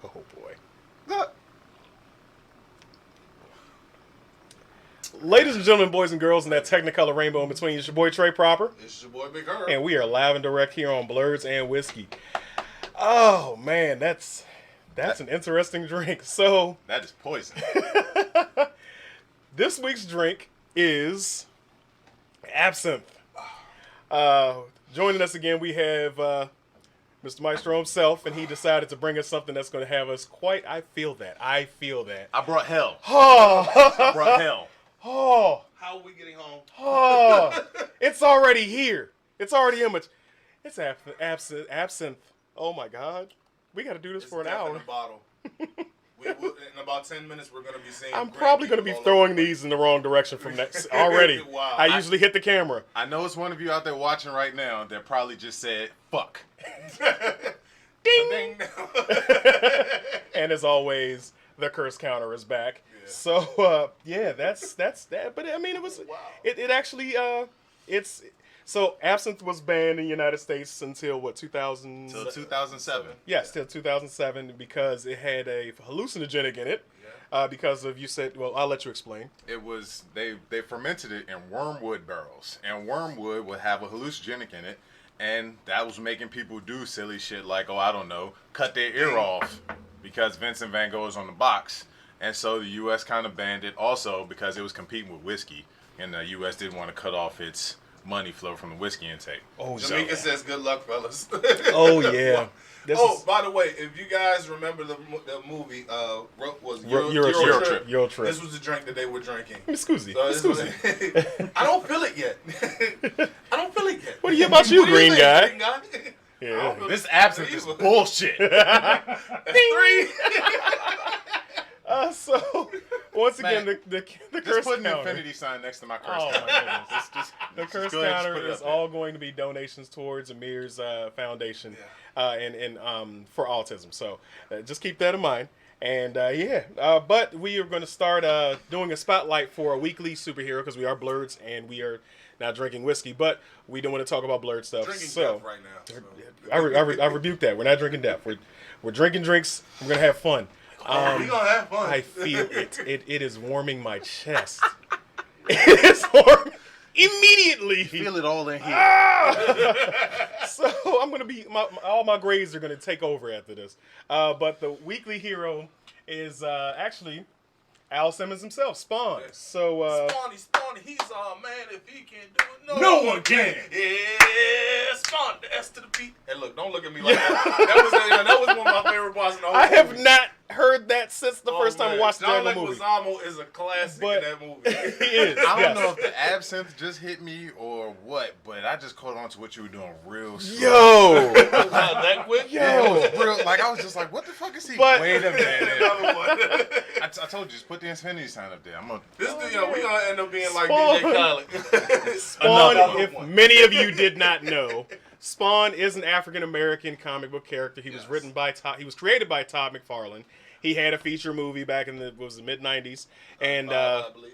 Oh boy. Look. Ladies and gentlemen, boys and girls, in that Technicolor rainbow in between, it's your boy Trey Proper. It's your boy Big Herb. And we are live and direct here on Blurs and Whiskey. Oh man, that's an interesting drink. So That is poison. this week's drink is absinthe. Joining us again, we have Mr. Maestro himself, and he decided to bring us something that's going to have us quite. I feel that. I brought hell. Oh, I brought hell. oh, How are we getting home? oh! It's already here. It's already image. It's absinthe. Oh my God, we got to do this for an hour. In a bottle. In about 10 minutes, we're going to be seeing. I'm probably going to be throwing these in the wrong direction from that already. Wow. I usually hit the camera. I know it's one of you out there watching right now that probably just said, fuck. Ding! And as always, the curse counter is back. Yeah. So, that's that. But I mean, it actually, so absinthe was banned in the United States until what, 2000? Till 2007. Yes, till 2007 because it had a hallucinogenic in it. Because of, you said, well, I'll let you explain. It was, they fermented it in wormwood barrels. And wormwood would have a hallucinogenic in it. And that was making people do silly shit like, oh, I don't know, cut their ear off because Vincent Van Gogh is on the box. And so the U.S. kind of banned it also because it was competing with whiskey. And the U.S. didn't want to cut off its money flow from the whiskey intake. Oh, Jamaica says, good luck, fellas. Oh, yeah. By the way, if you guys remember the movie, was Euro Trip. This was the drink that they were drinking. Excuse me. I don't feel it yet. I don't feel it yet. What about you, green guy? Green guy? Yeah. This absinthe is bullshit. That's 3. So once again, Man, the Just curse put an counter. infinity sign next to my curse Oh counter. my goodness! The Just curse go ahead and counter put it is up there. all going to be donations towards Amir's foundation, and for autism. So just keep that in mind. And but we are going to start doing a spotlight for a weekly superhero because we are Blurs and we are not drinking whiskey, but we don't want to talk about blurred stuff. Drinking so death right now. So. I rebuke that. We're not drinking death. We're drinking drinks. We're gonna have fun. We gonna have fun. I feel it. It is warming my chest. It is warm immediately. Feel it all in here. So I'm gonna be all my grades are gonna take over after this. But the weekly hero is actually Al Simmons himself, Spawn. So Spawny, he's man. If he can't do it, No one can. Yeah, Spawn, the S to the P. Hey, look, don't look at me like that. That was one of my favorite parts in the whole I have movie. not heard that since the first time I watched the John Jungle movie. Leguizamo is a classic But in that movie. he is. I don't yes. know if the absinthe just hit me or what, but I just caught on to what you were doing real slow. Yo. That quick? Yeah, it was real. Like, I was just like, what the fuck is he? But- Wait a minute. Another one. I told you, just put the infinity sign up there. I'm gonna. This dude, we gonna end up being like Spawn. DJ Khaled. Spawn, Another if one. many of you did not know, Spawn is an African American comic book character. He was written by he was created by Todd McFarlane. He had a feature movie back in the mid '90s and I believe,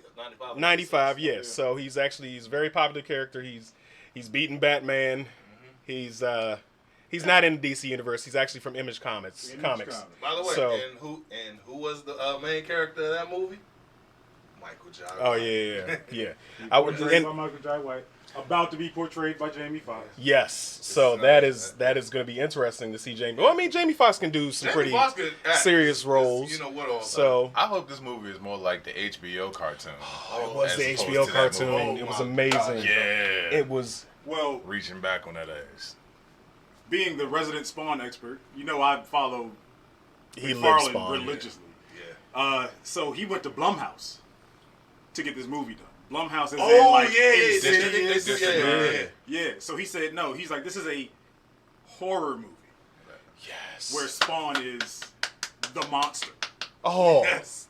95. Yes, so he's a very popular character. He's beaten Batman. He's not in the DC universe. He's actually from Image Comics. By the way, So- and who was the main character of that movie? Michael Jai. Oh yeah. Portrayed by Michael Jai White, about to be portrayed by Jamie Foxx. Yes, so that is going to be interesting to see Jamie. Well, I mean, Jamie Foxx can do some pretty serious roles. You know what? All So I hope this movie is more like the HBO cartoon. it was as the opposed HBO to that cartoon. movie. It was my amazing. God. Yeah. It was. Well, Reaching back on that ass. being the resident Spawn expert, I follow He lived McFarlane Spawn. religiously. Yeah. So he went to Blumhouse to get this movie done. Blumhouse is yeah. So he said no. He's like, this is a horror movie Yes. where Spawn is the monster. Oh, Yes.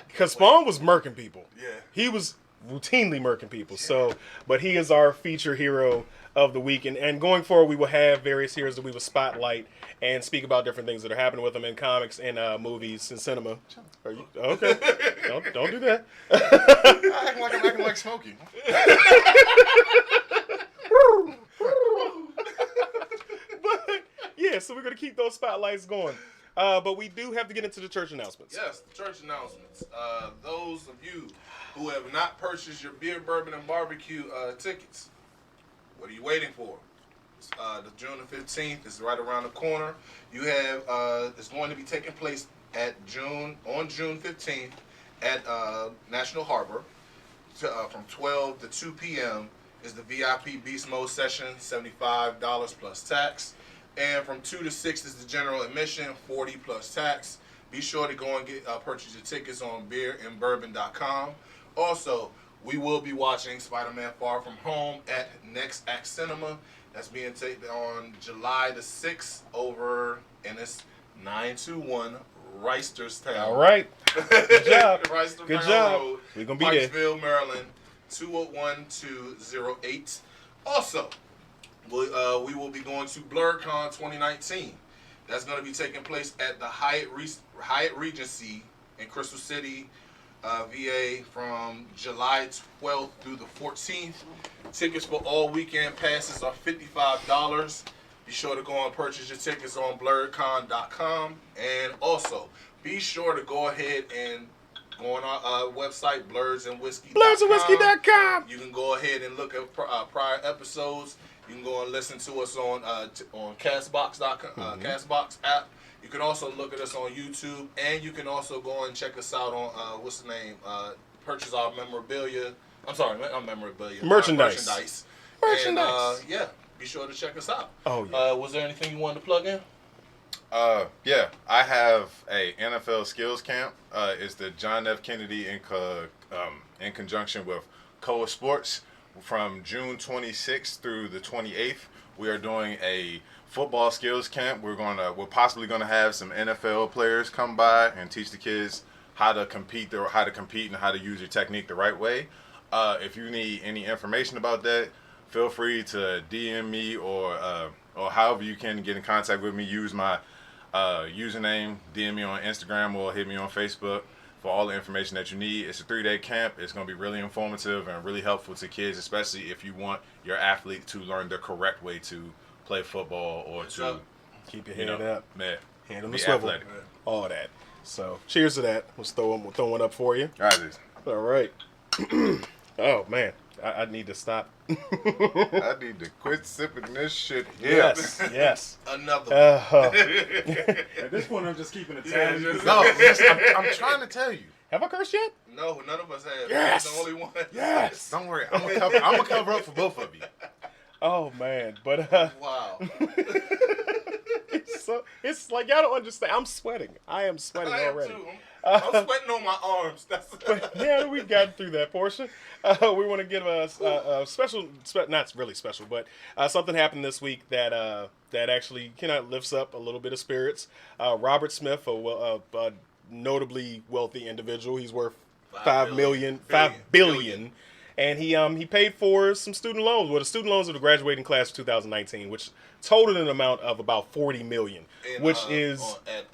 because Spawn was murking people. Yeah. He was routinely murking people. So, but he is our feature hero of the week, and going forward, we will have various heroes that we will spotlight and speak about different things that are happening with them in comics and movies and cinema. Are you okay? don't do that. I'm acting like Smokey. But yeah, so we're gonna keep those spotlights going. But we do have to get into the church announcements. Yes, the church announcements. Those of you who have not purchased your beer, bourbon, and barbecue tickets, what are you waiting for? The June the 15th is right around the corner. You have it's going to be taking place on June 15th at National Harbor from 12 to 2 p.m. is the VIP Beast Mode session, $75 plus tax. And from 2 to 6 is the general admission, $40 plus tax. Be sure to go and purchase your tickets on beerandbourbon.com. Also, we will be watching Spider-Man Far From Home at Next Act Cinema. That's being taken on July the 6th over, and it's 921 Reisterstown. All right. Good job. Reisterstown Good job. Road, We're going to be there. Pikesville, Maryland, 201208. Also, we will be going to BlurCon 2019. That's going to be taking place at the Hyatt Regency in Crystal City, VA, from July 12th through the 14th. Tickets for all weekend passes are $55. Be sure to go and purchase your tickets on blurcon.com. And also, be sure to go ahead and go on our website, blursandwhiskey.com. Blursandwhiskey.com. You can go ahead and look at prior episodes. You can go and listen to us on Castbox.com, Castbox app. You can also look at us on YouTube, and you can also go and check us out on what's the name? Purchase our memorabilia. I'm sorry, not memorabilia. Merchandise. And, yeah, be sure to check us out. Oh yeah. Was there anything you wanted to plug in? Yeah, I have a NFL skills camp. It's the John F. Kennedy in conjunction with Koa Sports from June 26th through the 28th. We are doing a football skills camp. We're possibly gonna have some NFL players come by and teach the kids how to compete and how to use your technique the right way. If you need any information about that, feel free to DM me or however you can get in contact with me. Use my username, DM me on Instagram or hit me on Facebook for all the information that you need. It's a 3-day camp. It's going to be really informative and really helpful to kids, especially if you want your athlete to learn the correct way to play football or to keep your head up, man, hand on the swivel, all that. So, cheers to that. Let's throw one up for you. All right. Oh man, I need to stop. I need to quit sipping this shit here. Yes. Another. At this point, I'm just keeping it tally. No, I'm trying to tell you. Have I cursed yet? No, none of us have. Yes. You're the only one. Yes. Don't worry, I'm gonna cover up for both of you. Oh man, but Wow. it's like y'all don't understand. I'm sweating. I am sweating I am already. too. I'm sweating on my arms. But yeah, we've gotten through that portion. We want to give a special, not really special, but something happened this week that actually lifts up a little bit of spirits. Robert Smith, a notably wealthy individual, he's worth $5 billion. And he paid for some student loans. Well, the student loans of the graduating class of 2019, which totaled an amount of about $40 million, which is at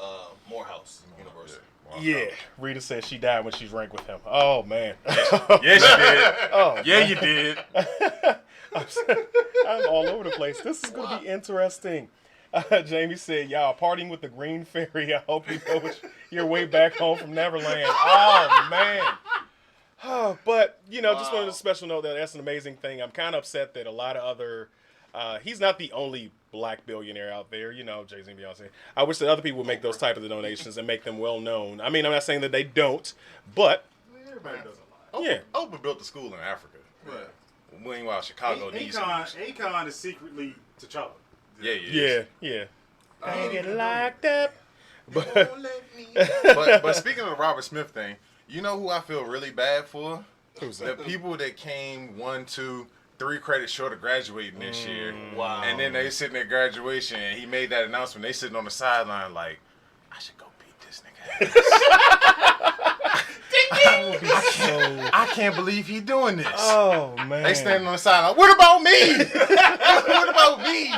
Morehouse University. Yeah, Rita says she died when she's ranked with him. Oh man. Yes, you did. Oh, yeah, you did. I'm all over the place. This is gonna be interesting. Jamie said, "Y'all partying with the Green Fairy. I hope you know your way back home from Neverland." Oh man. But just wanted a special note that's an amazing thing. I'm kind of upset that a lot of other. He's not the only black billionaire out there, Jay-Z and Beyonce. I wish that other people would make those type of donations and make them well known. I mean, I'm not saying that they don't, but everybody does a lot. Yeah. Oprah built a school in Africa. Right. Meanwhile, Chicago needs some. Akon is secretly T'Challa. Yeah, he is. Yeah. I get locked up. But speaking of the Robert Smith thing, you know who I feel really bad for? Who's The that? people that came 1, 2, 3 credits short of graduating this year. Wow. And then they sitting at graduation and he made that announcement. They sitting on the sideline like, I should go beat this nigga ass. I can't believe he doing this. Oh man. They standing on the sideline. What about me? What about me?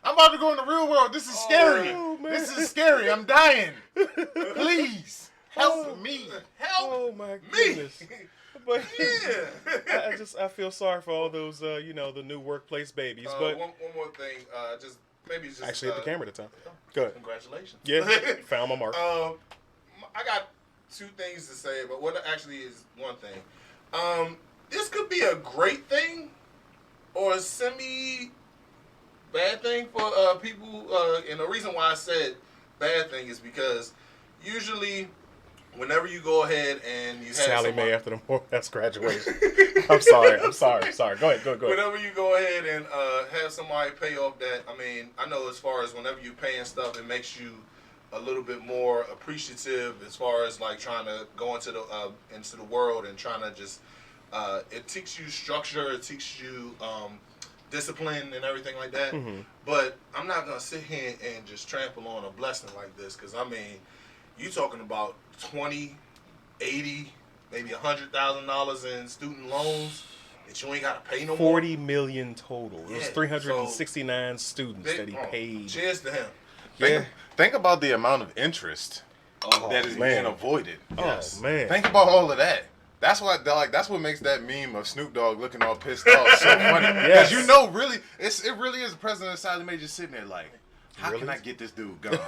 I'm about to go in the real world. This is scary. Oh, man. This is scary. I'm dying. Please help me. Help Oh my me. goodness. But Yeah. I feel sorry for all those the new workplace babies. But one more thing, just maybe it's just Actually hit the camera at the time. Good. Congratulations. Yeah, found my mark. I got two things to say, but what actually is one thing. This could be a great thing or a semi bad thing for people. And the reason why I said bad thing is because usually whenever you go ahead and you have Sally Mae someone, after the war. That's graduation. I'm sorry. Go ahead. Go ahead. whenever you go ahead and have somebody pay off that, I mean, I know as far as whenever you're paying stuff, it makes you a little bit more appreciative as far as like trying to go into the world and trying to just it teaches you structure, it teaches you discipline and everything like that. Mm-hmm. But I'm not gonna sit here and just trample on a blessing like this, because I mean, you talking about 20, 80, maybe $100,000 in student loans that you ain't gotta pay no more. 40 million total. It was Yeah, 369 students that he paid. Cheers to him. Yeah. Think about the amount of interest that is man. being avoided. Oh man. Think about all of that. That's what makes that meme of Snoop Dogg looking all pissed off so funny. Yes. Because you know, really, it really is the president of Sally Mae just sitting there like, how Really? can I get this dude gone?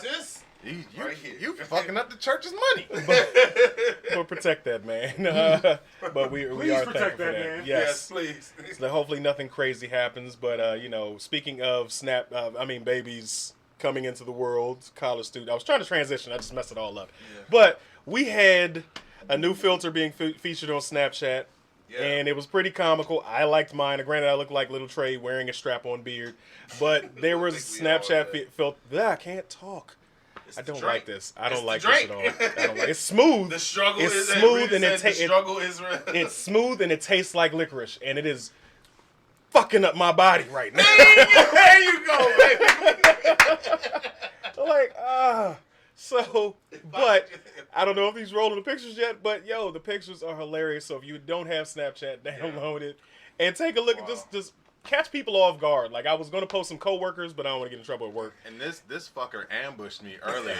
Just You right here. you fucking up the church's money. We'll protect that man. But we Please are protect thankful for that that. man. yes, Yes. please. So hopefully nothing crazy happens. But speaking of babies coming into the world, college student. I was trying to transition. I just messed it all up. Yeah. But we had a new filter being featured on Snapchat. Yeah. And it was pretty comical. I liked mine. Granted, I looked like Little Trey wearing a strap-on beard. But there was think we all Snapchat did. filter. I can't talk. It's I the don't drink. like this. I It's don't the like this at all. drink. I don't like. It's smooth. The struggle It's is smooth and the struggle is real. it's smooth and it tastes like licorice, and it is fucking up my body right now. There you go, baby. So, but I don't know if he's rolling the pictures yet. But yo, the pictures are hilarious. So if you don't have Snapchat, download it and take a look at just catch people off guard. Like I was gonna post some coworkers, but I don't want to get in trouble at work. And this fucker ambushed me earlier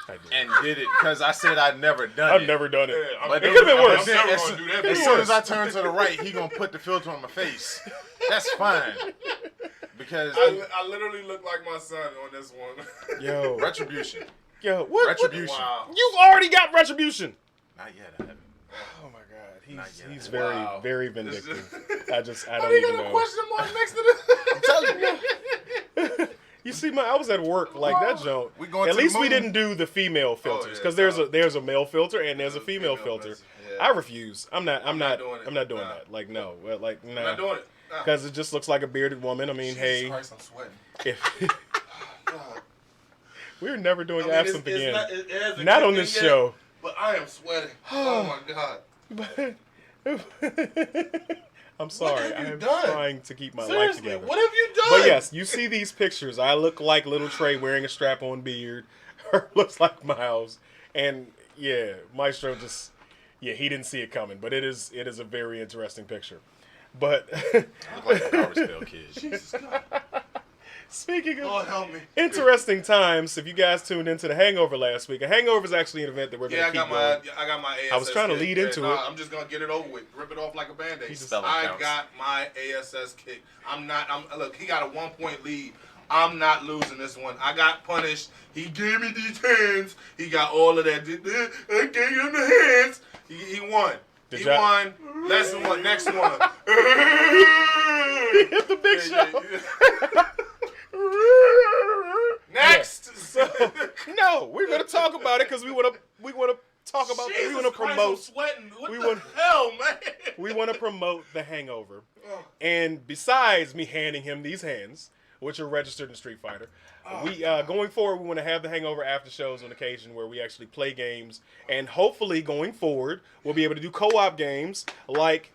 I did. and did it because I said I'd never done it. I've never done it. Yeah, But It could've been but worse. then I'm never as gonna soon- do that. As It soon was as I turn to the right, he gonna put the filter on my face. That's fine. Because I literally look like my son on this one. Yo, retribution. what? Retribution. Wow. You've already got retribution. Not yet, I haven't. Oh my God, Not he's yet. very Wow. very This vindictive. is- I Why don't do you even got a know. question mark next to this? I'm telling you. You see, I was at work like that joke. We going At to the least we moon. didn't do the female filters yeah, because so- there's a male filter and there's a There's a female female filter. version, yeah. I refuse. I'm not doing it. I'm not doing Nah. that. Like no, like I'm nah. not doing it. Nah. Because it just looks like a bearded woman. I mean, Jesus hey, Christ, I'm sweating. if God. we're never doing I mean, absinthe it's again. not, it hasn't Not on kicked this in yet, show. But I am sweating. Oh my God. I'm sorry. have you I'm done? trying to keep my life Seriously, together. what have you done? But yes, you see these pictures. I look like Little Trey wearing a strap-on beard. Her looks like Miles, and yeah, Maestro just he didn't see it coming. But it is a very interesting picture. But Look like a garbage pail kid. Jesus God. speaking of Lord help me. interesting times, if you guys tuned into the Hangover last week, a Hangover is actually an event that we're going Yeah, to I keep got going. my ASS I was trying to kick. lead into it. I'm just gonna get it over with. Rip it off like a band-aid. He's spelling I counts. got my ASS kick. Look, he got a 1-point lead. I'm not losing this one. I got punished. He gave me these hands. He got all of that. I gave him the hands. He won. Did He y'all- won. Next one. Next one. Hit the big show. Next. So no, we're going to talk about it because we want to talk about we Jesus want to Christ, I'm promote. sweating. What we the want- hell, man? We want to promote the Hangover. Oh. And besides me handing him these hands, which are registered in Street Fighter, we going forward we want to have the Hangover after shows on occasion where we actually play games, and hopefully going forward we'll be able to do co-op games like.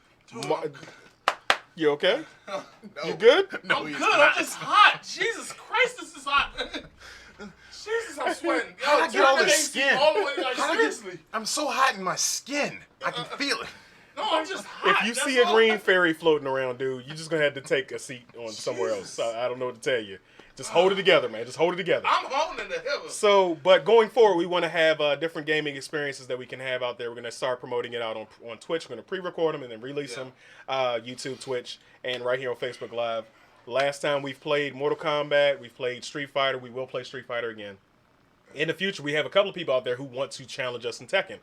You okay? Oh, You good? No, I'm he's good. not. I'm just hot. Jesus Christ, this is hot. Jesus, I'm sweating. Yo, How'd I get turn all the this AC skin? all the way. Like, How'd I get- seriously. I'm so hot in my skin. I can feel it. No, I'm just hot. If you That's see a all. green fairy floating around, dude, you're just gonna have to take a seat on somewhere else. I don't know what to tell you. Just hold it together, man. Just hold it together. I'm holding the heavens. So, but going forward, we want to have different gaming experiences that we can have out there. We're going to start promoting it out on Twitch. We're going to pre-record them and then release them, YouTube, Twitch, and right here on Facebook Live. Last time we've played Mortal Kombat, we've played Street Fighter. We will play Street Fighter again. In the future, we have a couple of people out there who want to challenge us in Tekken.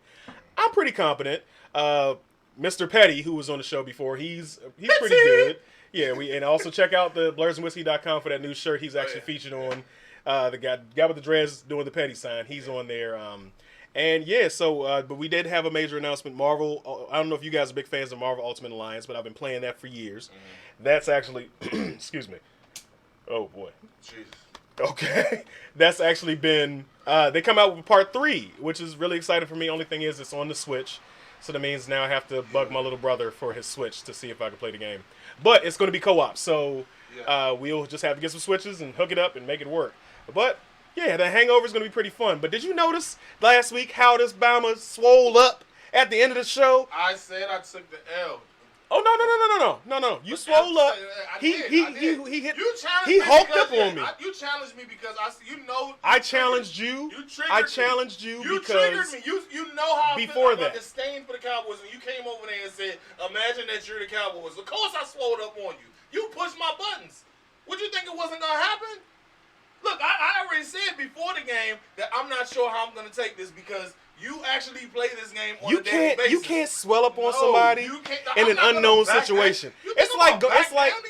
I'm pretty competent. Mr. Petty, who was on the show before, he's pretty good. Yeah, and also check out the blurredsandwhiskey.com for that new shirt. He's actually featured on. The guy with the dreads doing the Petty sign. He's on there. And yeah, so but we did have a major announcement. Marvel. I don't know if you guys are big fans of Marvel Ultimate Alliance, but I've been playing that for years. That's actually, excuse me. Oh boy. Jesus. Okay, that's actually been. They come out with part 3, which is really exciting for me. Only thing is, it's on the Switch, so that means now I have to bug my little brother for his Switch to see if I can play the game. But it's going to be co-op, so we'll just have to get some Switches and hook it up and make it work. But yeah, the Hangover is going to be pretty fun. But did you notice last week how this Bama swole up at the end of the show? I said I took the L. Oh no! You swole up. He hit. He hulked up on me. You challenged me because I challenged you. I challenged you because triggered me. You know how I before feel that about disdain for the Cowboys, and you came over there and said, "Imagine that you're the Cowboys." Of course, I swole up on you. You pushed my buttons. Would you think it wasn't gonna happen? Look, I already said before the game that I'm not sure how I'm gonna take this because you actually play this game on a daily basis. You can't swell up on somebody in an unknown situation. It's like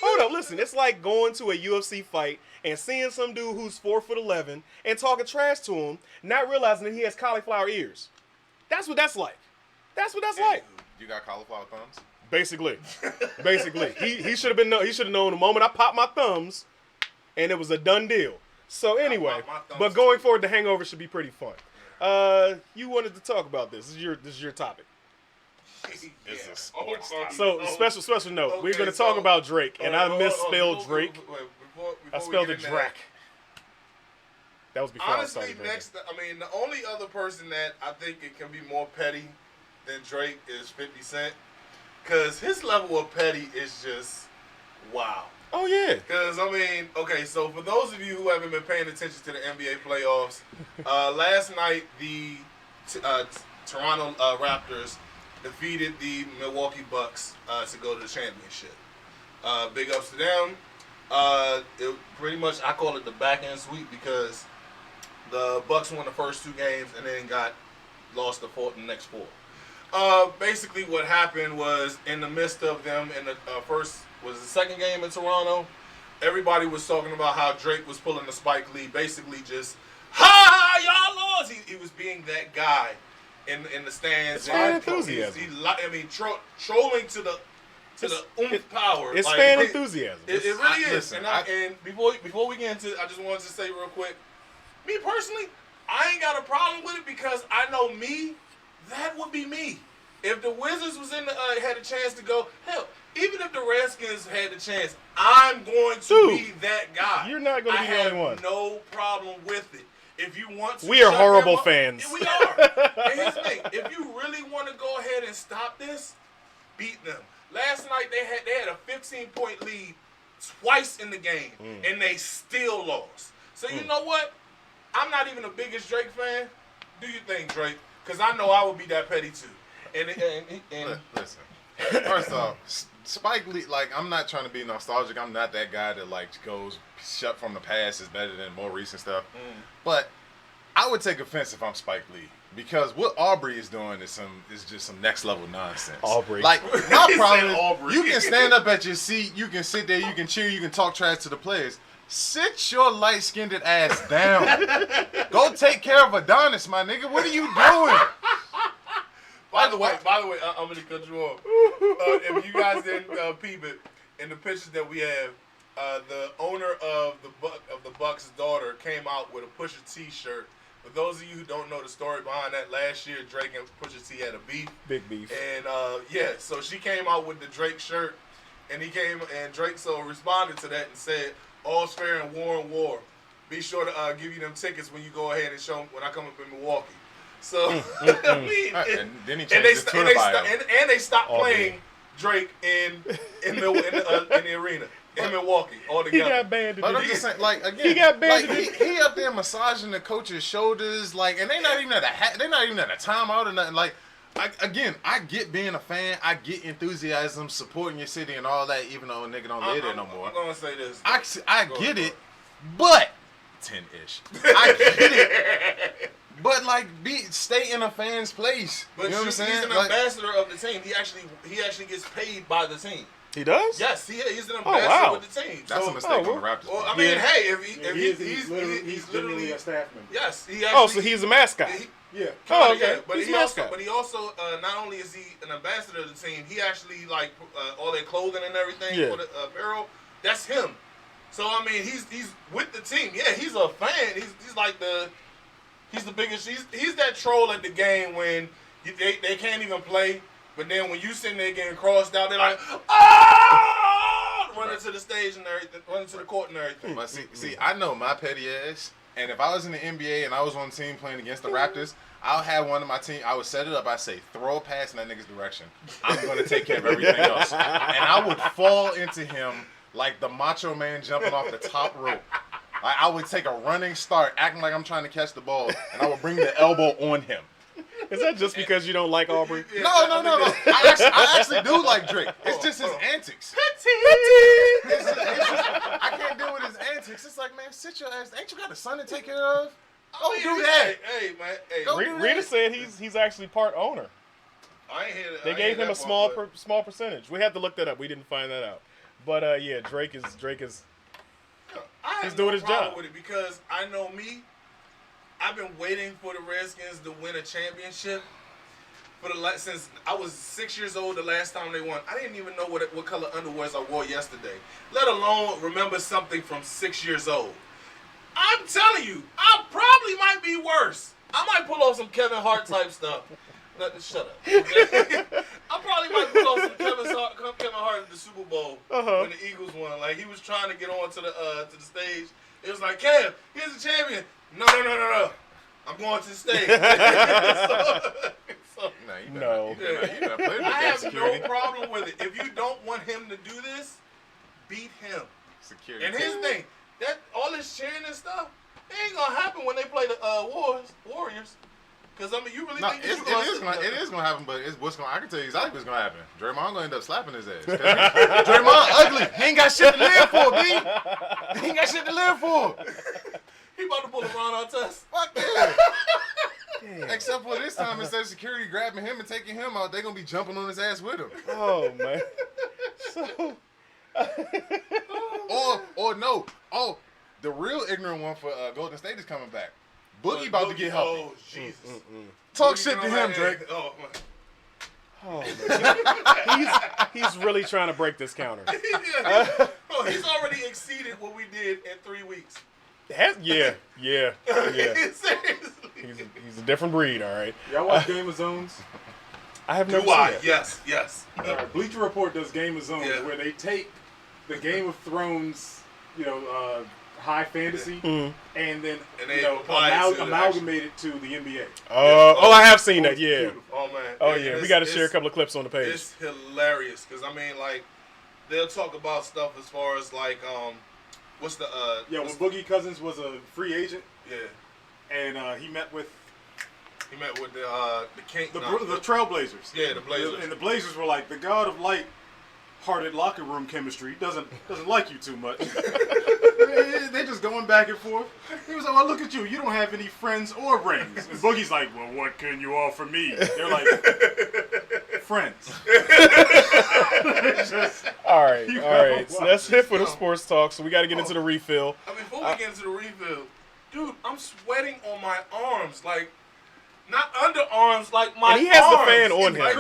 hold up, listen. It's like going to a UFC fight and seeing some dude who's 4'11" and talking trash to him, not realizing that he has cauliflower ears. That's what that's like. That's what that's like. You got cauliflower thumbs? Basically. He should have been. He should have known the moment I popped my thumbs, and it was a done deal. So anyway, but going forward, the Hangover should be pretty fun. You wanted to talk about this. This is your topic. It's a sports topic. So special note. Okay, we're going to talk about Drake, and I hold on, misspelled Drake. Before I we spelled get it into Drake. That was before Honestly, I started drinking. the only other person that I think it can be more petty than Drake is 50 Cent. Because his level of petty is just wow. Oh, yeah. Because, okay, so for those of you who haven't been paying attention to the NBA playoffs, last night the Toronto Raptors defeated the Milwaukee Bucks to go to the championship. Big ups to them. It pretty much, I call it the back end sweep because the Bucks won the first 2 games and then got lost the next 4. Basically what happened was in the midst of them in the was the second game in Toronto, everybody was talking about how Drake was pulling the Spike Lee, basically just, y'all lost. He was being that guy in the stands. It's fan enthusiasm. Trolling to the power. It's fan enthusiasm. It really is. Listen, and before we get into it, I just wanted to say real quick, me personally, I ain't got a problem with it because I know me, that would be me. If the Wizards was had a chance to go, hell, even if the Redskins had the chance, I'm going to be that guy. You're not going to be the only one. I have no problem with it. If you want to, we are horrible fans. We are. And here's the thing: if you really want to go ahead and stop this, beat them. Last night they had a 15-point lead twice in the game, and they still lost. So you know what? I'm not even the biggest Drake fan. Do you think, Drake? Because I know I would be that petty too. And listen, first off, Spike Lee, like, I'm not trying to be nostalgic. I'm not that guy that, like, goes shut from the past is better than more recent stuff. But I would take offense if I'm Spike Lee. Because what Aubrey is doing is just some next level nonsense. Aubrey. Like, my problem is, you can stand up at your seat, you can sit there, you can cheer, you can talk trash to the players. Sit your light-skinned ass down. Go take care of Adonis, my nigga. What are you doing? By the way, I'm gonna cut you off. If you guys didn't peep it, in the pictures that we have, the owner of the Bucks' daughter came out with a Pusha T shirt. For those of you who don't know the story behind that, last year Drake and Pusha T had a beef. Big beef. And so she came out with the Drake shirt, and Drake responded to that and said, "All's fair in war. Be sure to give you them tickets when you go ahead and show them when I come up in Milwaukee." So and then he changed his Twitter bio. And they stopped playing Drake in the arena in Milwaukee altogether. He got banned. But I'm just saying, like, again, he got banned. Like, he up there massaging the coach's shoulders, like, and they not even at a timeout or nothing. Like, I get being a fan. I get enthusiasm, supporting your city and all that, even though a nigga don't live there no more. I'm going to say this. I get it, but 10-ish. I get it. But like, stay in a fan's place. But you know what I'm saying? He's an ambassador of the team. He actually gets paid by the team. He does? Yes, he's an ambassador wow. with the team. That's so, a mistake on the Raptors. Well, I mean, hey, He's literally a staff member. yes, he actually. Oh, so he's a mascot. Yeah. Oh, okay. Yeah, but He's he a also, mascot. not only is he an ambassador of the team, he actually like all their clothing and everything Yeah. for the apparel. That's him. So I mean, he's with the team. Yeah, he's a fan. He's like he's the biggest. He's that troll at the game when they can't even play. But then when you sitting there getting crossed out, they're like, ah, running to the stage and everything, running to the court and everything. But see, I know my petty ass, and if I was in the NBA and I was on the team playing against the Raptors, I'll have one of my team. I would set it up. I say, throw a pass in that nigga's direction. I'm gonna take care of everything else, and I would fall into him like the Macho Man jumping off the top rope. I would take a running start, acting like I'm trying to catch the ball, and I would bring the elbow on him. Is that just because you don't like Aubrey? No. I actually do like Drake. It's just his antics. I can't deal with his antics. It's like, man, sit your ass. Ain't you got a son to take care of? Go do that. Hey, man. Hey, Go do Rita that. said he's actually part owner. I ain't hear that. They gave him a small percentage. We had to look that up. We didn't find that out. But yeah, Drake is. He's doing his job with it because I know me. I've been waiting for the Redskins to win a championship since I was 6 years old. The last time they won, I didn't even know what color underwears I wore yesterday. Let alone remember something from 6 years old. I'm telling you, I probably might be worse. I might pull off some Kevin Hart type stuff. Shut up. I probably might pull off some Kevin Hart at the Super Bowl when the Eagles won. Like he was trying to get on to the stage. It was like, Kev, here's the champion. No. I'm going to the stage. No. I have no problem with it. If you don't want him to do this, beat him. Security. And his thing, that all this cheering and stuff, it ain't gonna happen when they play the Warriors. Because I mean, you really think it is gonna happen, but I can tell you exactly what's gonna happen. Draymond gonna end up slapping his ass. Draymond ugly. He ain't got shit to live for, B. He ain't got shit to live for. He about to pull a Ron Artest. Fuck yeah. Except for this time, instead of security grabbing him and taking him out, they gonna be jumping on his ass with him. Oh man. So. or no. Oh, the real ignorant one for Golden State is coming back. Boogie about to get healthy. Oh Jesus! Talk shit to him, Drake. Oh man. Oh, man. He's really trying to break this counter. He's already exceeded what we did in 3 weeks. Yeah. Seriously. He's a different breed, all right. Y'all watch Game of Zones? I have never Do seen I? it. Yes. Bleacher Report does Game of Zones where they take the Game of Thrones, high fantasy, and then amalgamate it to the NBA. Oh, I have seen that. Yeah. Oh man. Oh yeah. We got to share a couple of clips on the page. It's hilarious because I mean, like, they'll talk about stuff as far as like, what's the when Boogie Cousins was a free agent. Yeah. And he met with the king, the Trailblazers. Yeah, the Blazers. And the Blazers were like, the god of light-hearted locker room chemistry doesn't like you too much. They're just going back and forth. He was like, well, look at you. You don't have any friends or rings. And Boogie's like, well, what can you offer me? They're like, friends. All right. So that's it for the sports talk. So we got to get into the refill. Before we get into the refill, dude, I'm sweating on my arms, like not underarms, like my. And he has arms. the fan on him. Like,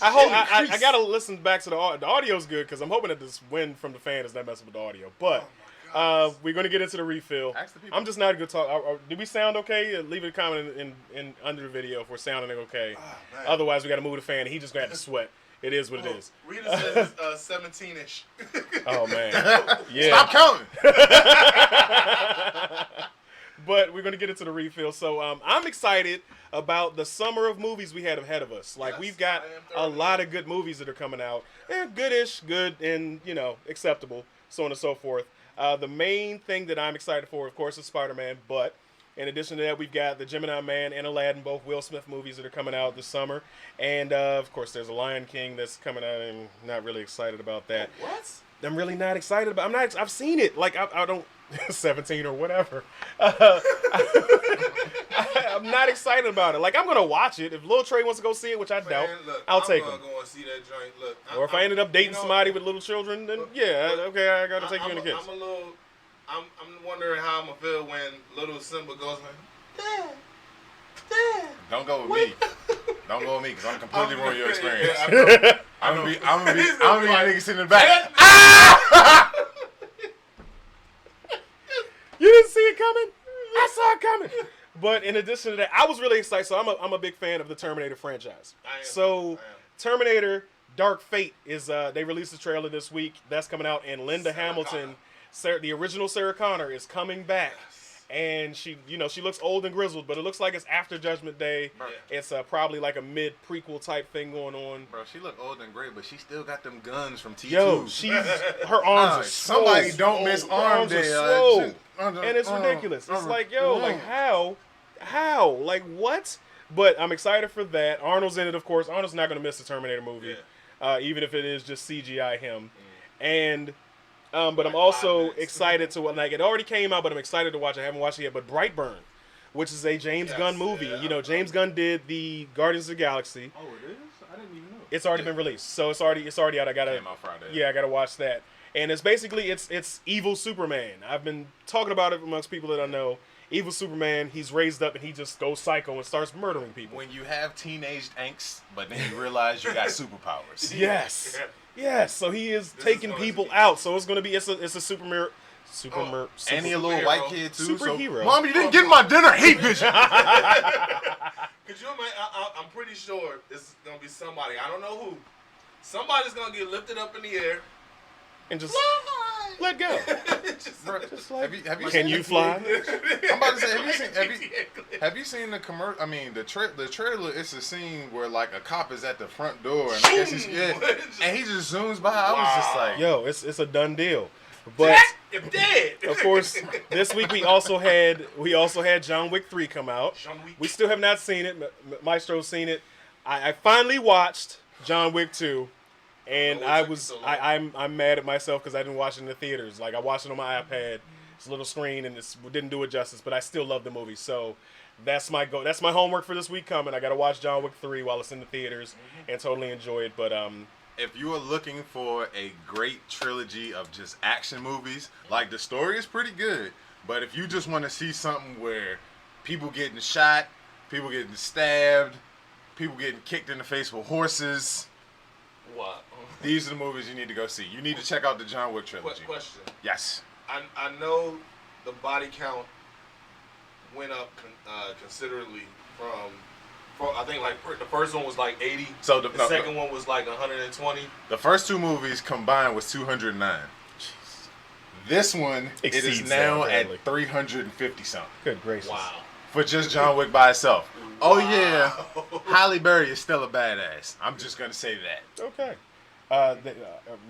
I hope I gotta listen back to the audio's good because I'm hoping that this wind from the fan is not messing with the audio. But we're gonna get into the refill. I'm just not gonna talk. Did we sound okay? Leave a comment in under the video if we're sounding okay. Otherwise, we gotta move the fan. He just got to sweat. It is what it is. Rita says it's 17-ish. Oh man, yeah. Stop counting. But we're gonna get into the refill. So I'm excited about the summer of movies we had ahead of us. Like we've got a lot of good movies that are coming out. Goodish, good, and acceptable, so on and so forth. The main thing that I'm excited for, of course, is Spider-Man. But In addition to that, we've got the Gemini Man and Aladdin, both Will Smith movies that are coming out this summer. And, of course, there's a Lion King that's coming out. I'm not really excited about that. What? I'm really not excited about. I've seen it. Like I don't 17 or whatever. I'm not excited about it. Like I'm gonna watch it if Lil Trey wants to go see it, which I doubt. Look, I'll take him. I'm gonna go and see that joint. Look, Or if I ended up dating somebody with little children, then yeah, okay, I gotta take you in the kiss. I'm wondering how I'm gonna feel when little Simba goes like, Dad. Don't go with me. Don't go with me because I'm completely ruining your experience. Yeah, I'm gonna be that nigga sitting in the back. You didn't see it coming? I saw it coming. But in addition to that, I was really excited. So I'm a big fan of the Terminator franchise. I am. So Terminator Dark Fate is they released the trailer this week. That's coming out, and Linda Hamilton, the original Sarah Connor, is coming back. And she looks old and grizzled, but it looks like it's after Judgment Day. Bro. It's probably like a mid prequel type thing going on. Bro, she look old and great, but she still got them guns from T2. Yo, her arms are somebody swole. don't miss Her arm arms are day. swole. And it's ridiculous. It's like, yo, like how, like what? But I'm excited for that. Arnold's in it, of course. Arnold's not gonna miss the Terminator movie, even if it is just CGI him. And but I'm also excited to it already came out, but I'm excited to watch it. I haven't watched it yet. But Brightburn, which is a James Gunn movie. Yeah. You know, James Gunn did the Guardians of the Galaxy. Oh, it is? I didn't even know. It's already been released, so it's already out. I gotta Came out Friday. Yeah, I gotta watch that. And it's basically it's evil Superman. I've been talking about it amongst people that I know. Evil Superman, he's raised up and he just goes psycho and starts murdering people. When you have teenage angst, but then you realize you got superpowers. Yes. Yes, so he is This taking is gonna people be- out. So it's gonna be it's a Superman And he a little white kid too. Superhero. So, Mom, you didn't get my dinner. Hate vision. Could you imagine? I'm pretty sure it's gonna be somebody. I don't know who. Somebody's gonna get lifted up in the air. and just let go. Just have you Can seen you the- fly? I'm about to say, have you seen the commercial? I mean, the trailer. It's a scene where like a cop is at the front door, and I guess he's and he just zooms by. I was just like, Yo, it's a done deal. But If dead. of course, this week we also had John Wick 3 come out. John Wick. We still have not seen it. Maestro's seen it. I finally watched John Wick 2, and Oh, it took you was so long. I'm mad at myself because I didn't watch it in the theaters. Like I watched it on my iPad. It's a little screen and it didn't do it justice, but I still love the movie. So that's my goal. That's my homework for this week coming. I got to watch John Wick 3 while it's in the theaters and totally enjoy it. But if you are looking for a great trilogy of just action movies, like the story is pretty good, but if you just want to see something where people getting shot, people getting stabbed, people getting kicked in the face with horses, What? these are the movies you need to go see. You need to check out the John Wick trilogy. Question. Yes. I know the body count went up considerably from I think like the first one was like 80. So The second one was like 120. the first two movies combined was 209. This one it is Exceeds now that, apparently. at 350 something good gracious. Wow. for just John Wick by itself. Oh Wow. yeah, Halle Berry is still a badass. I'm just gonna say that. Okay.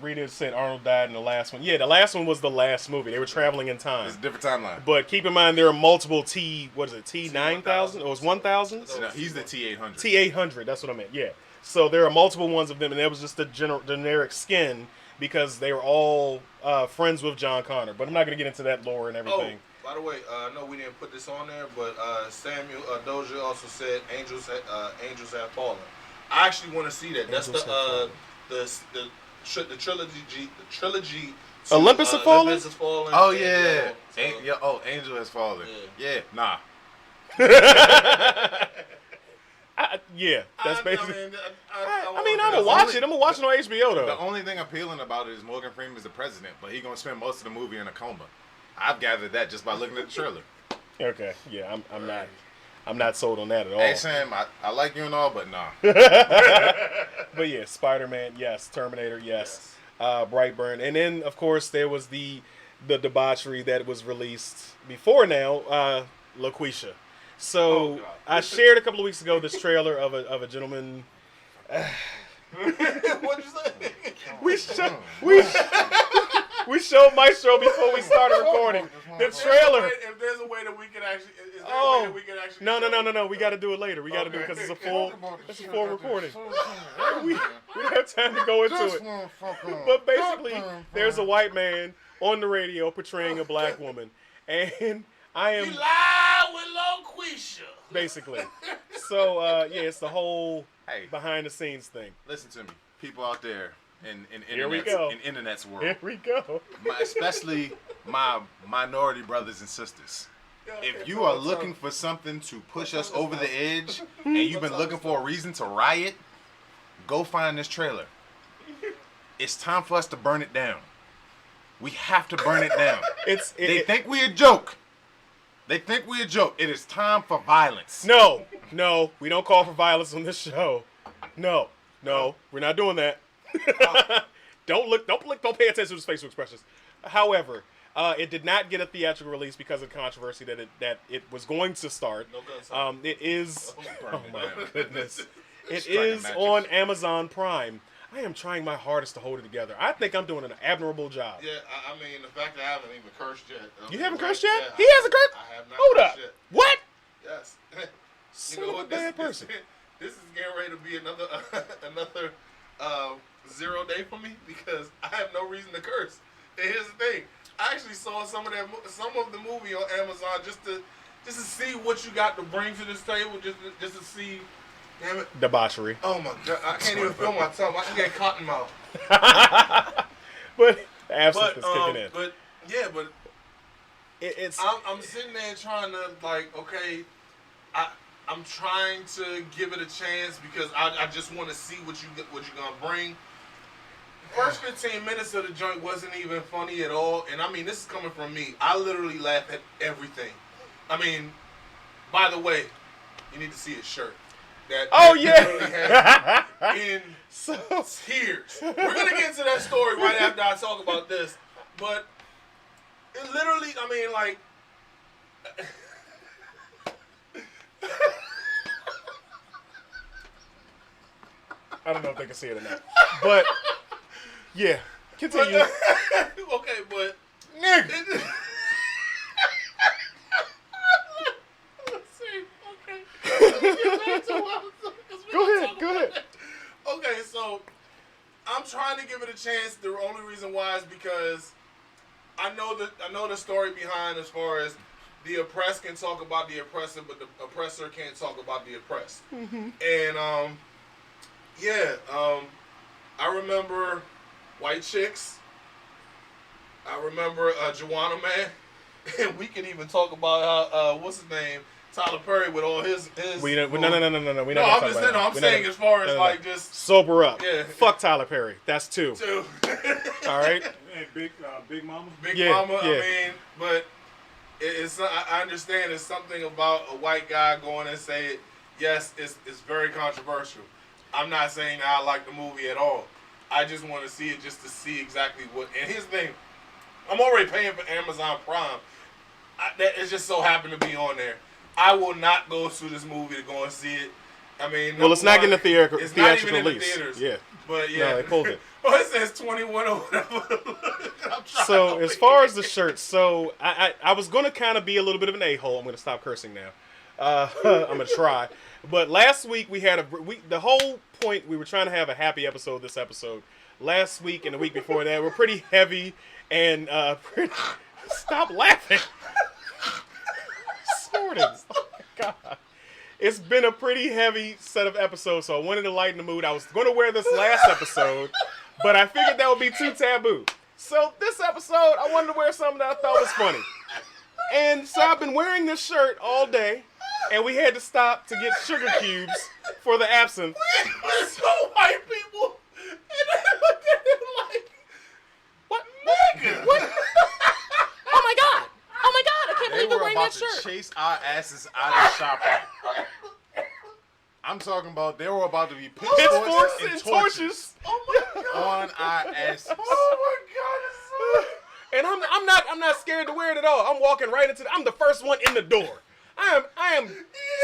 Rita said Arnold died in the last one. Yeah, the last one was the last movie. They were traveling in time. It's a different timeline. But keep in mind there are multiple T9000 or it was 1000? No, he's the T800. T800, that's what I meant. Yeah. So there are multiple ones of them and that was just the generic skin because they were all friends with John Connor. But I'm not going to get into that lore and Oh, everything. by the way, I know we didn't put this on there, but Samuel Dozier also said Angels Have Fallen. I actually want to see that. That's Angels Have Fallen. the trilogy. To, Olympus Have Fallen? Olympus Has Fallen. Oh and, yeah. so- Angel has fallen. Yeah. Yeah, nah. Yeah, that's basically. I I'm gonna watch it. I'm gonna watch it on HBO The though. only thing appealing about it is Morgan Freeman's the president, but he gonna spend most of the movie in a coma. I've gathered that just by looking at the trailer. Okay, yeah, I'm not sold on that at all. Hey Sam, I like you and all, but nah. But yeah, Spider-Man, yes. Terminator, yes. Brightburn, and then of course there was the debauchery that was released before now, LaQuisha. So Oh, God. I shared a couple of weeks ago this trailer of a gentleman. What'd you say? We We showed Maestro before we started recording. The trailer. If there's a way that we can actually, is there a way Oh. that we can actually? No. We got to do it later. We got to do it because it's a full recording. We don't have time to go into it. But basically, there's a white man on the radio portraying a black woman, and I You am lie with Loquisha. basically. So yeah, it's the whole Hey. behind the scenes thing. Listen to me, people out there in Here we internet's, go. in internet's world, Here we go. especially my minority brothers and sisters. If you are looking for something to push us over the edge, and you've been looking for a reason to riot, go find this trailer. It's time for us to burn it down. We have to burn it down. They think we a joke. They think we a joke. It is time for violence. No, we don't call for violence on this show. No, we're not doing that. Don't pay attention to his facial expressions. However, it did not get a theatrical release because of the controversy that it was going to start. No guns. It is. Oh my goodness! It Striking is matches. on Amazon Prime. I am trying my hardest to hold it together. I think I'm doing an admirable job. Yeah, I mean the fact that I haven't even cursed yet. You haven't cursed yet? Yeah, He hasn't cursed? I have not. Hold cursed up. Yet. What? Yes. Son of a bad person. This is getting ready to be another 0 day for me because I have no reason to curse. And here's the thing: I actually saw some of the movie on Amazon just to see what you got to bring to this table, just to see. Damn it! Debauchery. Oh my god! I can't even feel my tongue. I can get cotton mouth. But the absinthe is kicking in. But yeah, but It's I'm sitting there trying to like, okay, I'm trying to give it a chance because I just want to see what you're gonna bring. First 15 minutes of the joint wasn't even funny at all, and I mean this is coming from me. I literally laugh at everything. I mean, by the way, you need to see his shirt. Oh, that yeah. literally has me in so. tears. We're gonna get into that story right after I talk about this, but it literally, I mean, like. I don't know if they can see it or not. But yeah, continue. Okay, but Nigga. let's see. Okay. Go ahead. Okay, so I'm trying to give it a chance. The only reason why is because I know the story behind as far as the oppressed can talk about the oppressor, but the oppressor can't talk about the oppressed. Mm-hmm. And I remember White Chicks. I remember Joanna Man, and we can even talk about how what's his name, Tyler Perry, with all his. No. We're not gonna talk I'm just about saying. that. I'm saying as far as like just sober up. Yeah. Fuck Tyler Perry. That's two. to All right. Hey, Big Mama. Big Yeah, Mama. yeah. I mean, but it's I understand it's something about a white guy going and say it. Yes, it's very controversial. I'm not saying that I like the movie at all. I just want to see it just to see exactly what. And here's the thing, I'm already paying for Amazon Prime. That it just so happened to be on there. I will not go to this movie to go and see it. I mean, Well, it's not getting a it's not even theatrical in the release. theaters. Yeah. But yeah, No, they pulled it. Oh, it says 21 or whatever. I'm trying So to as far as the shirts, so I was gonna kind of be a little bit of an a-hole. I'm gonna stop cursing now. I'm gonna try. But last week we had the whole point we were trying to have a happy episode. This episode last week and the week before that were pretty heavy and stop laughing. Sorting. Oh my God. It's been a pretty heavy set of episodes, so I wanted to lighten the mood. I was going to wear this last episode, but I figured that would be too taboo. So this episode, I wanted to wear something that I thought was funny. And so I've been wearing this shirt all day, and we had to stop to get sugar cubes for the absinthe. We're so white people, and they looked at him like, What? nigga. What? Oh my God! Oh my God! I can't They believe you're were wearing about that to shirt. chase our asses out of shopping. I'm talking about they were about to be Pitchforks pitchforks and torches. Oh my god. on our asses. Oh my god. And I'm not scared to wear it at all. I'm walking right into I'm the first one in the door. I am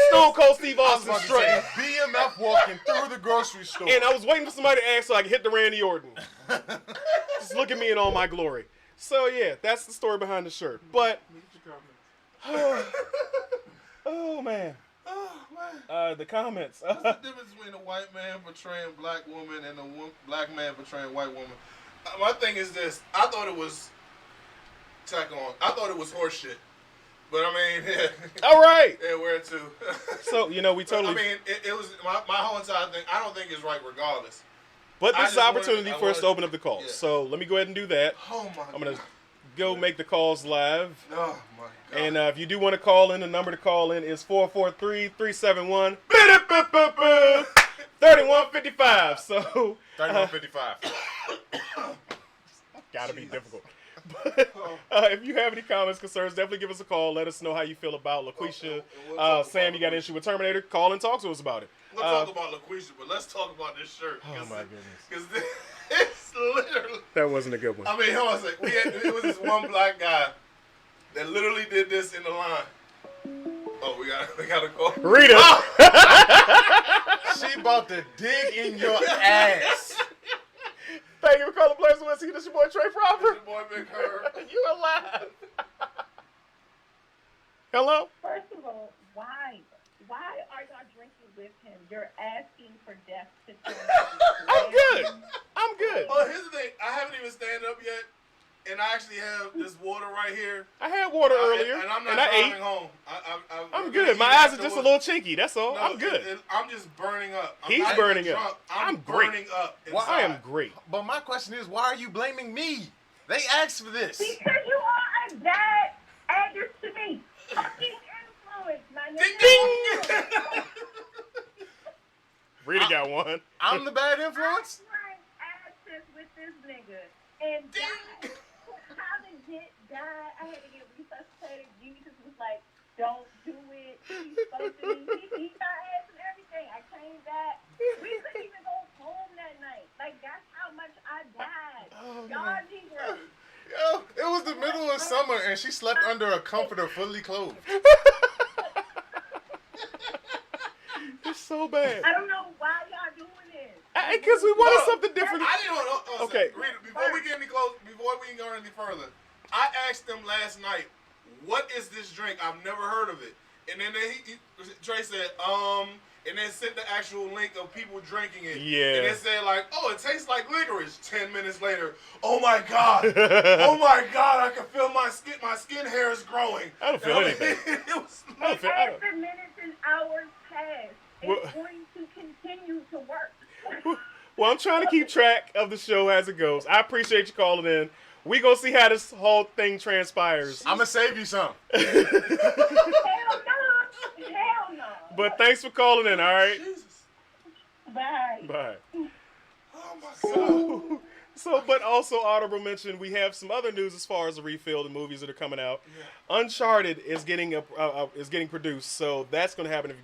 Stone Cold Steve I was Austin about to say, straight. BMF walking through the grocery store. And I was waiting for somebody to ask so I could hit the Randy Orton. Just look at me in all my glory. So yeah, that's the story behind the shirt. But oh man, Oh man. the comments. What's the difference between a white man portraying black woman and a black man portraying white woman? My thing is this: I thought it was I thought it was horse shit. But I mean, yeah. All right. Yeah, where to? So we totally. I mean, it was my whole entire thing. I don't think it's right, regardless. But I this is an just opportunity wanted- for I us to wanted- open up the calls. yeah. So let me go ahead and do that. Oh my! I'm gonna God. go make the calls live. Oh my God! And if you do want to call in, the number to call in is 443-371 3155. So 3155. gotta be difficult. But, if you have any comments, concerns, definitely give us a call. Let us know how you feel about LaQuisha. We'll talk Sam, about you got an issue with Terminator? Call and talk to us about it. We'll talk about LaQuisha, but let's talk about this shirt. Oh my goodness. Because it's literally. That wasn't a good one. I mean, hold on a second. It was this one black guy that literally did this in the line. Oh, we got a call. Rita! She about to dig in your ass. Thank you for calling Players West. This your boy Trey Proper. Your boy Big Herb. You alive? Hello? First of all, why? Why are y'all drinking with him? You're asking for death to I'm good. I'm good. Well, here's the thing. I haven't even stand up yet, and I actually have this water right here. I had water earlier, and I'm not I driving ate. home. I'm good. My eyes are just a little chinky. That's all. No, I'm good. I'm just burning up. I'm He's not burning even up. drunk. I'm great. burning up. Why I inside. am great. But my question is, why are you blaming me? They asked for this. Because you are a bad actor to me. Fucking influence, my Ding, nigga. ding. Rita got one. I'm the bad influence? I'm access with this nigga. And died. How the shit died, I had to get resuscitated. Jesus was like, don't do it. He's supposed to be. He beat my ass and everything. I came back. We couldn't even go home that night. Like, that's how much I died. Oh, Y'all Negroes. Yo, it was the middle of summer and she slept under a comforter fully clothed. It's so bad. I don't know why y'all doing this. Because we wanted something different. I didn't know. Okay. Rita, before we get any close, before we can go any further, I asked them last night, "What is this drink? I've never heard of it." And then Trey said, and then sent the actual link of people drinking it. Yeah. And it said like, "Oh, it tastes like licorice." 10 minutes later, oh my God, oh my God, I can feel my skin hair is growing. I don't feel anything. It was I don't feel- I As don't- the minutes and hours pass, Well- it's going to continue to work. Well, I'm trying to keep track of the show as it goes. I appreciate you calling in. We gonna see how this whole thing transpires. I'm gonna save you some. Hell no. Hell no. But thanks for calling in. All right. Jesus. Bye. Bye. Oh my God. So, but also honorable mention, we have some other news as far as the refill, the movies that are coming out. Uncharted is getting produced, so that's going to happen.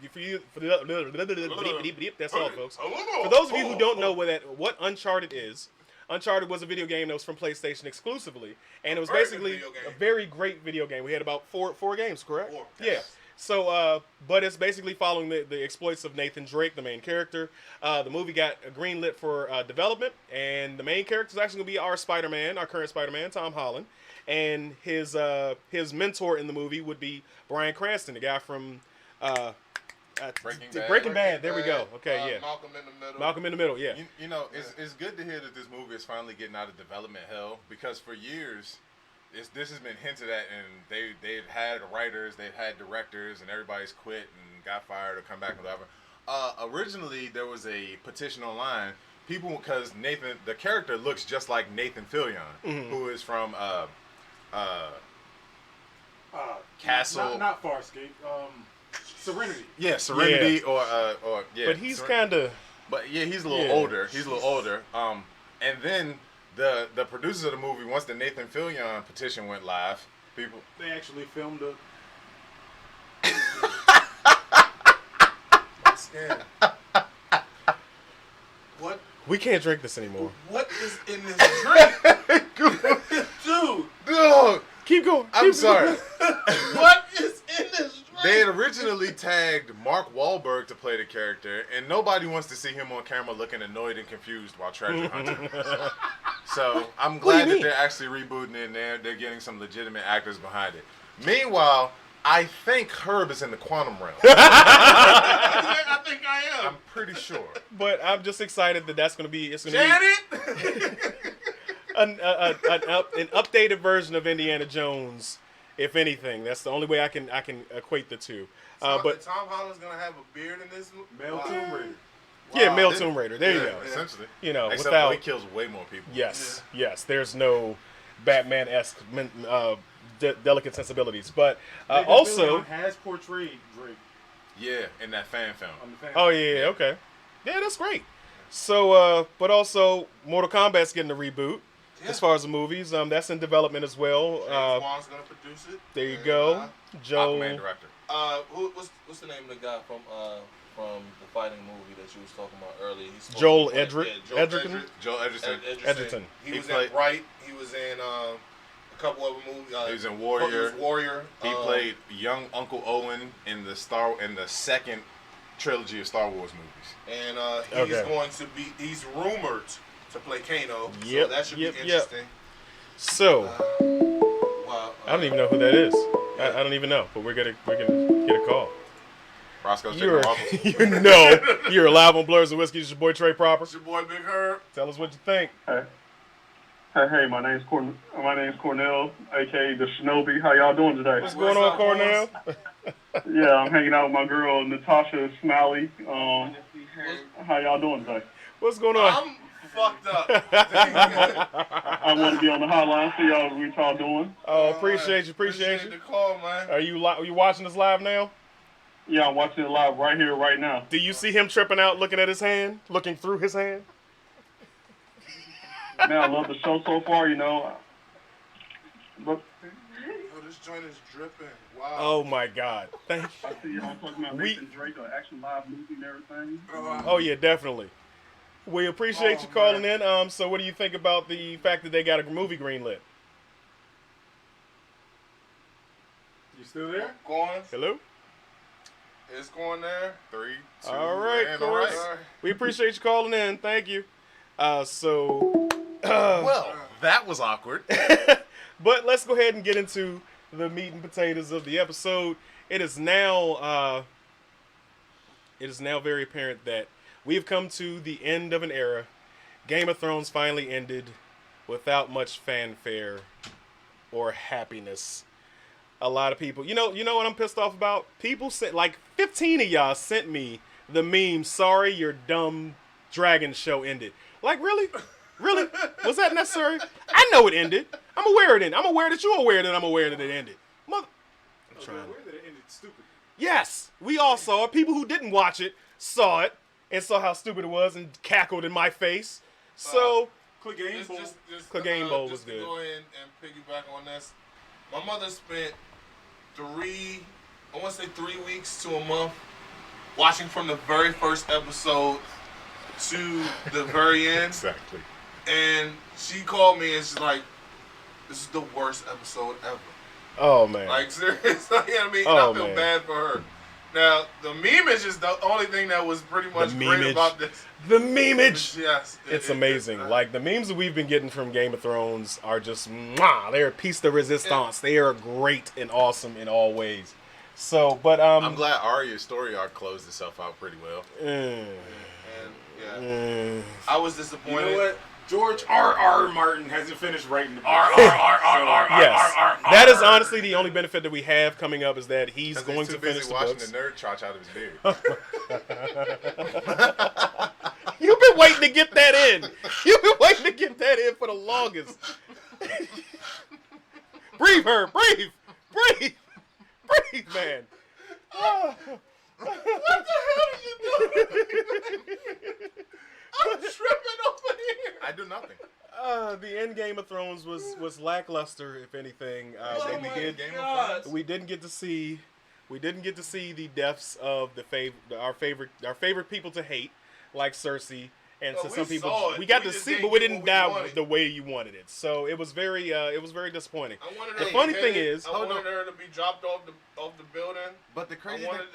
That's all, folks. For those of you who don't know what Uncharted is, Uncharted was a video game that was from PlayStation exclusively, and it was Very good basically video game. a very great video game. We had about four games, correct? Four, Yeah. yes. So, but it's basically following the exploits of Nathan Drake, the main character. The movie got greenlit for development, and the main character is actually going to be our Spider-Man, our current Spider-Man, Tom Holland. And his mentor in the movie would be Bryan Cranston, the guy from Breaking Bad. There we go. Okay, yeah. Malcolm in the Middle. Malcolm in the Middle, yeah. You know, it's good to hear that this movie is finally getting out of development hell, because for years this has been hinted at, and they've had writers, they've had directors, and everybody's quit and got fired or come back and whatever. Originally, there was a petition online. People, because Nathan, the character looks just like Nathan Fillion, who is from Castle. Not Farscape. Serenity. Yeah, Serenity or yeah. But he's kind of... But yeah, he's a little Yeah. older. He's a little older. And then the producers of the movie, once the Nathan Fillion petition went live, people. They actually filmed a. Scan. What? We can't drink this anymore. What is in this drink, dude? Dog, Keep going. I'm sorry. What is in this drink? They had originally tagged Mark Wahlberg to play the character, and nobody wants to see him on camera looking annoyed and confused while treasure hunting. So I'm What do glad you that mean? they're actually rebooting it and they're getting some legitimate actors behind it. Meanwhile, I think Herb is in the quantum realm. I think I am. I'm pretty sure. But I'm just excited that that's going to be. It's going to be Janet. an updated version of Indiana Jones, if anything. That's the only way I can equate the two. But Tom Holland's gonna have a beard in this movie. Male Tomb Raider. yeah, Wow. male Tomb Raider. There you Yeah, go. yeah. Essentially. You know, Except without he kills way more people. yes. There's no Batman-esque delicate sensibilities, but Nathan also. Fillion has portrayed Drake Yeah, in that fan film. on the fan. Oh yeah, okay, yeah, that's great. So, but also Mortal Kombat's getting a reboot Yeah. as far as the movies. That's in development as well. James Wan's gonna produce it. There you And, go, Joe. Aquaman director. What's the name of the guy from the fighting movie that you was talking about earlier? He's supposed Joel to be playing- Edgerton? yeah, Edgerton? Joel Edgerton. Edgerton. He He was played- in Bright. He was in a couple other movies. He was in He Warrior. was Warrior. He played young Uncle Owen in the second trilogy of Star Wars movies. and he's Okay. going to be. He's rumored to play Kano. Yep, So that should yep, be yep. interesting. So Wow. I don't even know who that is. I don't even know, but we're gonna get a call. Roscoe's You're Chicken Waffles. you know you're live on Blurs and Whiskey. It's your boy Trey Proper. It's your boy Big Herb. Tell us what you think. Hey, my name's Cornell, aka the Shinobi. How y'all doing today? What's going on, up, Cornell? Yeah, I'm hanging out with my girl Natasha Smiley. How y'all doing today? What's going on? I'm fucked up. I want to be on the hotline, see y'all what y'all doing. Oh, appreciate you. the call, man. Are you watching us live now? Yeah, I'm watching it live right here, right now. Do you see him tripping out, looking at his hand, looking through his hand? Man, I love the show so far, you know. But Oh, this joint is dripping. Wow. Oh my God! Thank you. I see y'all talking about We- Nathan Drake, Action Live movie and everything. Oh yeah, definitely. We appreciate you calling in. So what do you think about the fact that they got a movie greenlit? You still there? Going. Hello. It's going there. 3, 2, All right, and Chorus. all right. We appreciate you calling in. Thank you. Well, that was awkward. But let's go ahead and get into the meat and potatoes of the episode. It is now very apparent that we have come to the end of an era. Game of Thrones finally ended without much fanfare or happiness. A lot of people, you know what I'm pissed off about? People sent, like 15 of y'all sent me the meme, sorry your dumb dragon show ended. Like, really? Really? Was that necessary? I know it ended. I'm aware it ended. I'm aware that you're aware that I'm aware that it ended. I'm trying. Where did it end? It's stupid. Yes, we all saw it. People who didn't watch it saw it and saw how stupid it was and cackled in my face. So, Click game Just, bowl. just, Clegane Bowl was just to good. go ahead and piggyback on this. My mother spent 3 weeks to a month watching from the very first episode to the very end. Exactly. And she called me and she's like, this is the worst episode ever. oh man. Like, seriously, you know what I mean? Oh, I feel man. bad for her. Now, the meme is just the only thing that was pretty much The great memeage. about this. The memeage. Yes. It's amazing. Like the memes that we've been getting from Game of Thrones are just mwah, they're a piece de resistance. They are great and awesome in all ways. So, but I'm glad Arya's story arc closed itself out pretty well. And, yeah. I was You disappointed. know what? George R.R. Martin hasn't finished writing the book. yes, that is honestly the only benefit that we have coming up is that he's 'Cause going he's to too busy finish the watching books. the nerd trotch out of his beard. You've been waiting to get that in. You've been waiting to get that in for the longest. Breathe, her. Breathe. Breathe. Breathe, man. What the hell are you doing? I'm tripping over here. I do nothing. The end Game of Thrones was lackluster, if anything. Oh What my God. we didn't get to see the deaths of our favorite people to hate, like Cersei, and Oh, to we some people saw it. we got We to just see, didn't but we get didn't what we die wanted. the way you wanted it. So it was very disappointing. I wanted The her funny beheaded. thing is, I hold wanted on. her to be dropped off the building. But the I crazy wanted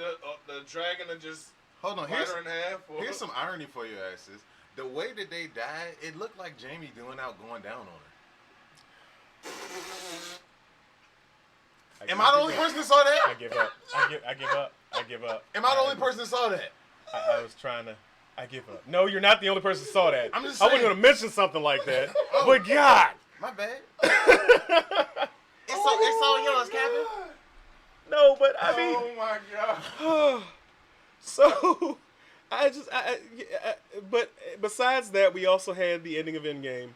the dragon to just hold on, bite her in half. Or, here's some irony for your asses. the way that they died, it looked like Jamie going down on her. Am I the only person that saw that? I give up. I give up. Am I the only person that saw that? I was trying to. I give up. No, you're not the only person that saw that. I'm just I wasn't saying. going to mention something like that. Oh. But God. My bad. It's all yours, Captain. No, but I mean. Oh my God. So, but besides that, we also had the ending of Endgame.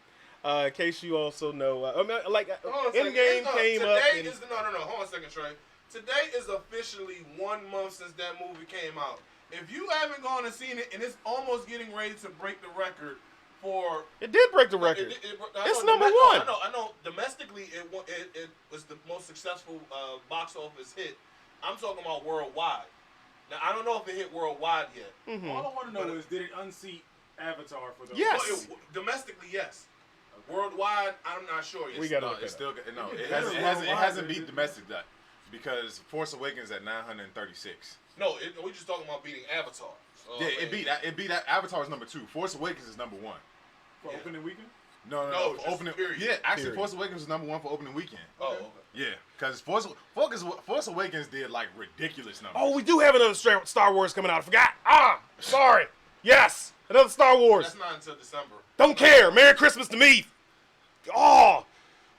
In case you also know, Hold on a second. Endgame came up. Today is no. Hold on a second, Trey. Today is officially 1 month since that movie came out. If you haven't gone and seen it, and it's almost getting ready to break the record for. It did break the record. It's know, number one. I know. Domestically, it was the most successful box office hit. I'm talking about worldwide. Now I don't know if it hit worldwide yet. Mm-hmm. All I want to know is, did it unseat Avatar for those? Yes. Well, domestically, yes. Worldwide, I'm not sure. We got to No, look it's it still up. no. It Yeah, hasn't beat domestic that because Force Awakens at 936. No, we're just talking about beating Avatar. So, Yeah, I mean, it beat Avatar's number 2. Force Awakens is number 1. For Yeah. opening weekend? No, No, for just opening. period. Yeah, actually, Period. Force Awakens was number 1 for opening weekend. Oh, okay. Yeah, because Force Awakens did like ridiculous numbers. Oh, we do have another Star Wars coming out. I forgot. Sorry. Yes, another Star Wars. That's not until December. Don't care. Merry Christmas to me. Oh,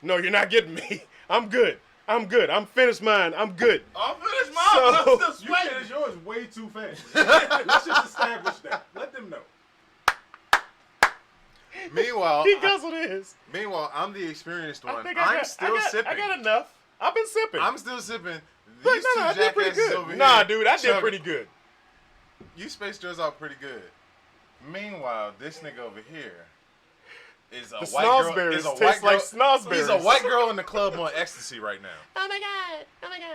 no, you're not getting me. I'm good. I'm finished mine. I'm good. I'm finished mine, So- but I'm still You sweating. finished yours way too fast. Let's just establish that. Let them know. Meanwhile, Because it is. I'm the experienced I one. think I'm still sipping. I got enough. I've been sipping. I'm still sipping. Look, These I two did pretty jackasses good. over here. Nah, dude, I did chugging. pretty good. You spaced yours out pretty good. Meanwhile, this nigga over here is a The white girl. snozberries Is a taste white girl. like snozberries. He's a white girl in the club on ecstasy right now. Oh my god.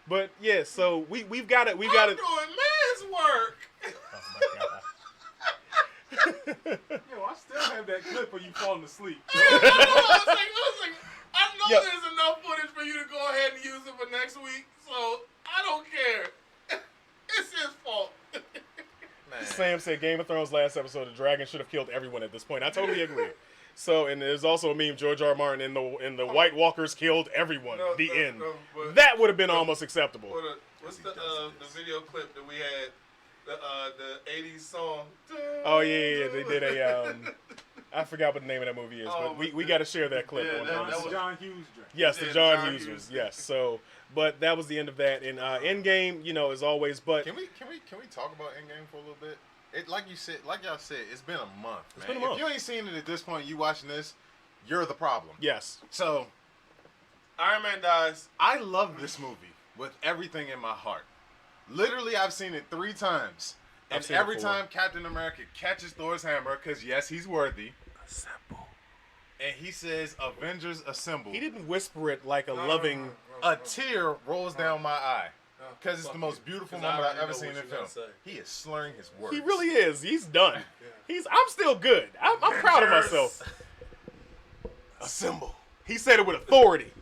But yeah, so we've got it. We've I'm got it. doing man's work. Yo, I still have that clip of you falling asleep. Hold on a second. I know Yep. there's enough footage for you to go ahead and use it for next week, so I don't care. It's his fault. Man. Sam said Game of Thrones last episode, the dragon should have killed everyone at this point. I totally agree. So, and there's also a meme, George R. R. Martin in the White Walkers killed everyone. No, the no, end. no, but- That would have been almost acceptable. What's the video clip that we had? The 80s song. Oh yeah, they did a I forgot what the name of that movie is, Oh, but we got to share that clip. Yeah, on that that. was- John Hughes drink. Yes, the Yeah, John John Hughes Hughes. was, yes. So, but that was the end of that. And Endgame, as always. But Can we talk about Endgame for a little bit? It like y'all said, it's been a month. It's Man. been a month. If you ain't seen it at this point, you watching this, you're the problem. yes, So Iron Man dies. I love this movie with everything in my heart. Literally, I've seen it 3 times. I've And seen it every 4. time Captain America catches Thor's hammer, because yes, he's worthy. Assemble. And he says, Avengers Assemble. He didn't whisper it like a No, loving. no. A tear rolls down my eye. Because it's the Fuck most you. beautiful 'Cause I moment I've already ever know seen what in you're gonna film. say. He is slurring his words. He really is. He's done. I'm still good. I'm proud of myself. Assemble. He said it with authority.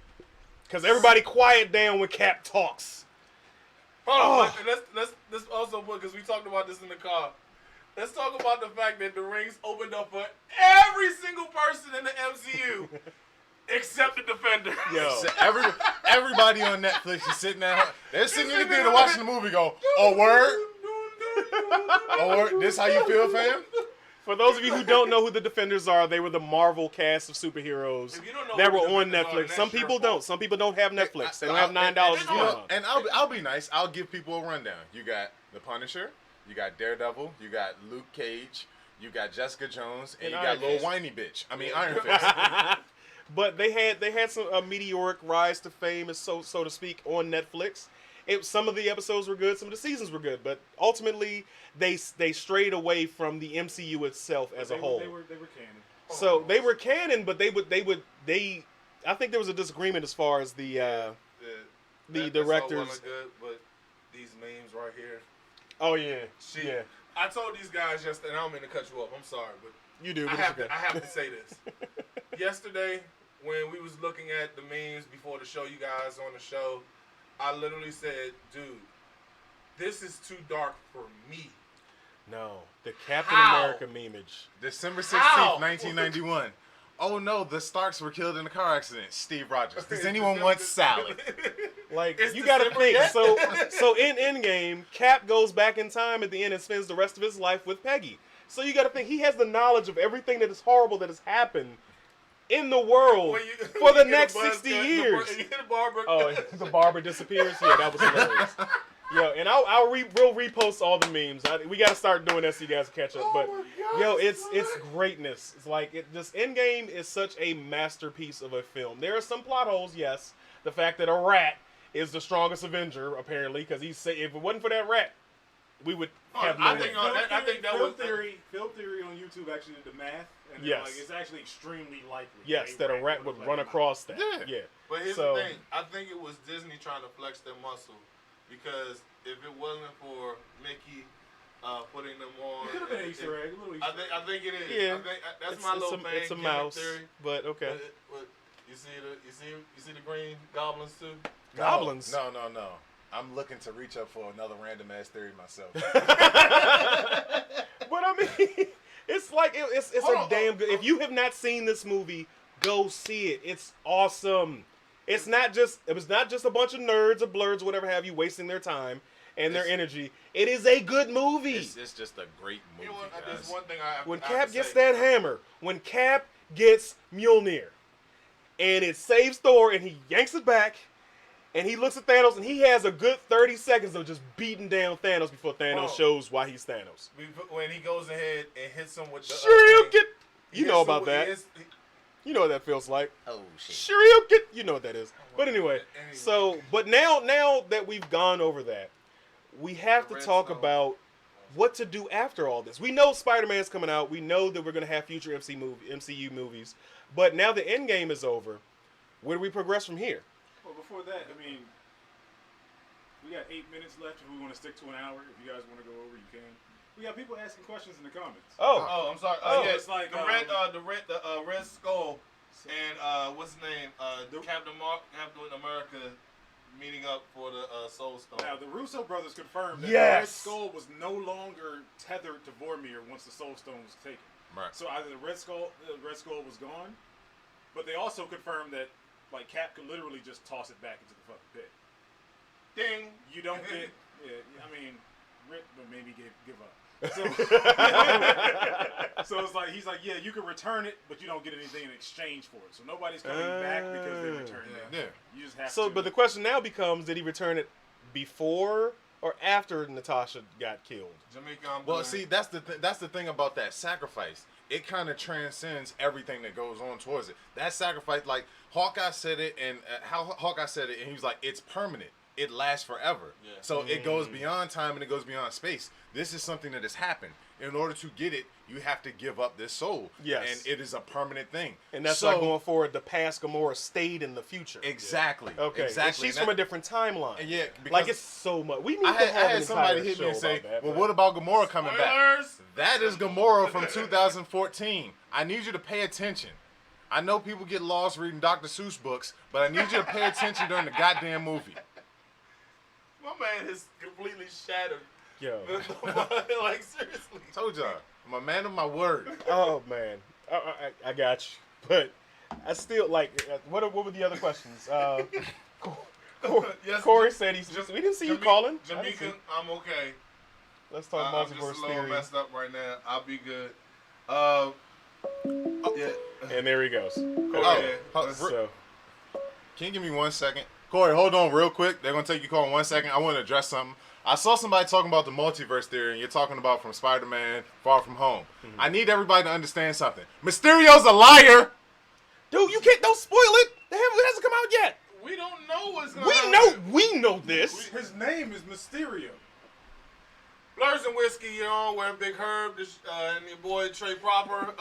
Because everybody quiet down when Cap talks. Hold on, let's also put, because we talked about this in the car. Let's talk about the fact that the rings opened up for every single person in the MCU except the Defender. Yo. So everybody on Netflix is sitting there. They're sitting in the theater watching the movie go, oh, word? Oh, word? This how you feel, fam? For those of you who don't know who the Defenders are, they were the Marvel cast of superheroes If you don't know that who were the on Defenders are, then Netflix. that's Some your people fault. don't. Some people don't have Netflix. They don't have $9 a You know, month. and I'll be nice. I'll give people a rundown. You got The Punisher, you got Daredevil, you got Luke Cage, you got Jessica Jones, and And you Iron got little Fist. whiny bitch. I mean Iron Fist. But they had some meteoric rise to fame, so to speak, on Netflix. Some of the episodes were good, some of the seasons were good, but ultimately they strayed away from the MCU itself as a whole. They were canon. So they were canon, but they I think there was a disagreement as far as the That's directors. all well and good, but these memes right here. Oh yeah, Yeah. I told these guys yesterday, and I don't mean to cut you off. I'm sorry, but you do. I But have it's okay. to say this. Yesterday, when we was looking at the memes before the show, you guys on the show, I literally said, dude, this is too dark for me. No, the Captain How? America memeage. December 16th, How? 1991. Oh no, the Starks were killed in a car accident. Steve Rogers. Does anyone want salad? Like It's you got to December think. yet? So in Endgame, Cap goes back in time at the end and spends the rest of his life with Peggy. So you got to think he has the knowledge of everything that is horrible that has happened in the world When you- for the when you get next a buzz 60 cut, years. You get a barber. Oh, the barber disappears. Yeah, that was hilarious. Yo, and we'll repost all the memes. We got to start doing that so you guys can catch up. But my God, yo, it's son. greatness. It's like this Endgame is such a masterpiece of a film. There are some plot holes, yes. The fact that a rat is the strongest Avenger, apparently, because if it wasn't for that rat, we would have no I way. think that Phil was Theory on YouTube actually did the math, and Yes. like, it's actually extremely likely. Yes, that a rat would run across that. Yeah. But here's So- the thing. I think it was Disney trying to flex their muscle, because if it wasn't for Mickey putting them on, It could have been an Easter egg, a little Easter egg. I think it is. Yeah. I think that's It's, my it's little a, thing. it's a gimmick mouse, Theory. but okay. But you see the green goblins too. Goblins? No. I'm looking to reach up for another random ass theory myself. But I mean, it's like it's Hold a on, damn good. If you have not seen this movie, go see it. It's awesome. It was not just a bunch of nerds or blurs or whatever have you wasting their time and their energy. It is a good movie. It's just a great movie, You know what? guys. There's one thing I have When I have Cap to gets say. that hammer, when Cap gets Mjolnir, and it saves Thor, and he yanks it back, and he looks at Thanos, and he has a good 30 seconds of just beating down Thanos before Thanos Oh. shows why he's Thanos. When he goes ahead and hits him with the Shuriken! thing, You he know hits him about with- that. he hits- You know what that feels like. Oh shit. Shuriken! You know what that is. But anyway, Anyway. so, but now that we've gone over that, we have The to Red talk Stone. about what to do after all this. We know Spider-Man's coming out. We know that we're going to have future MCU movies. But now the Endgame is over. Where do we progress from here? Well, before that, I mean, we got 8 minutes left. If we want to stick to an hour, if you guys want to go over, you can. We got people asking questions in the comments. Oh, I'm sorry. Oh, Yeah, it's like, the Red Skull and what's his name? Captain America meeting up for the Soul Stone. Now, the Russo brothers confirmed that Yes! the Red Skull was no longer tethered to Vormir once the Soul Stone was taken. Right. So either the Red Skull was gone, but they also confirmed that like Cap could literally just toss it back into the fucking pit. Ding. You don't get. Yeah, I mean, Rick, but maybe give up. So, so it's like he's like, yeah, you can return it, but you don't get anything in exchange for it. So nobody's coming back because they returned it. Yeah. You just have So, to. but the question now becomes, did he return it before or after Natasha got killed? Jamaica, I'm Well, doing- see, that's the thing about that sacrifice. It kind of transcends everything that goes on towards it. That sacrifice, like Hawkeye said it, and how Hawkeye said it, and he was like, "It's permanent. It lasts forever." Yeah. So it goes beyond time and it goes beyond space. This is something that has happened. In order to get it, you have to give up this soul. Yes. And it is a permanent thing. And that's so, like going forward, the past Gamora stayed in the future. Exactly. Okay, and Exactly. she's And from a that- different timeline. Yeah, because like it's so much. We need I to had, have I an had somebody entire hit me and show say, about that, "Well, but- what about Gamora coming back?" Spoilers! That is Gamora from 2014. I need you to pay attention. I know people get lost reading Dr. Seuss books, but I need you to pay attention during the goddamn movie. My man is completely shattered. Yo. Like seriously. Told y'all, I'm a man of my word. Oh man, I got you, but I still like. What were the other questions? Yes, Corey said he's just. We didn't see you calling. I didn't see- Jamaica, I'm okay. Let's talk I'm just a multiverse little theory. messed up right now. I'll be good. Yeah. And there he goes. Okay. So Can you give me 1 second? Corey, hold on real quick. They're going to take your call in 1 second. I want to address something. I saw somebody talking about the multiverse theory, and you're talking about from Spider-Man Far From Home. I need everybody to understand something. Mysterio's a liar. dude, you can't. Don't spoil it. It hasn't come out yet. We don't know what's going We on. know this. his name is Mysterio. Blurs and Whiskey, you know, we're Big Herb, this, and your boy Trey Proper.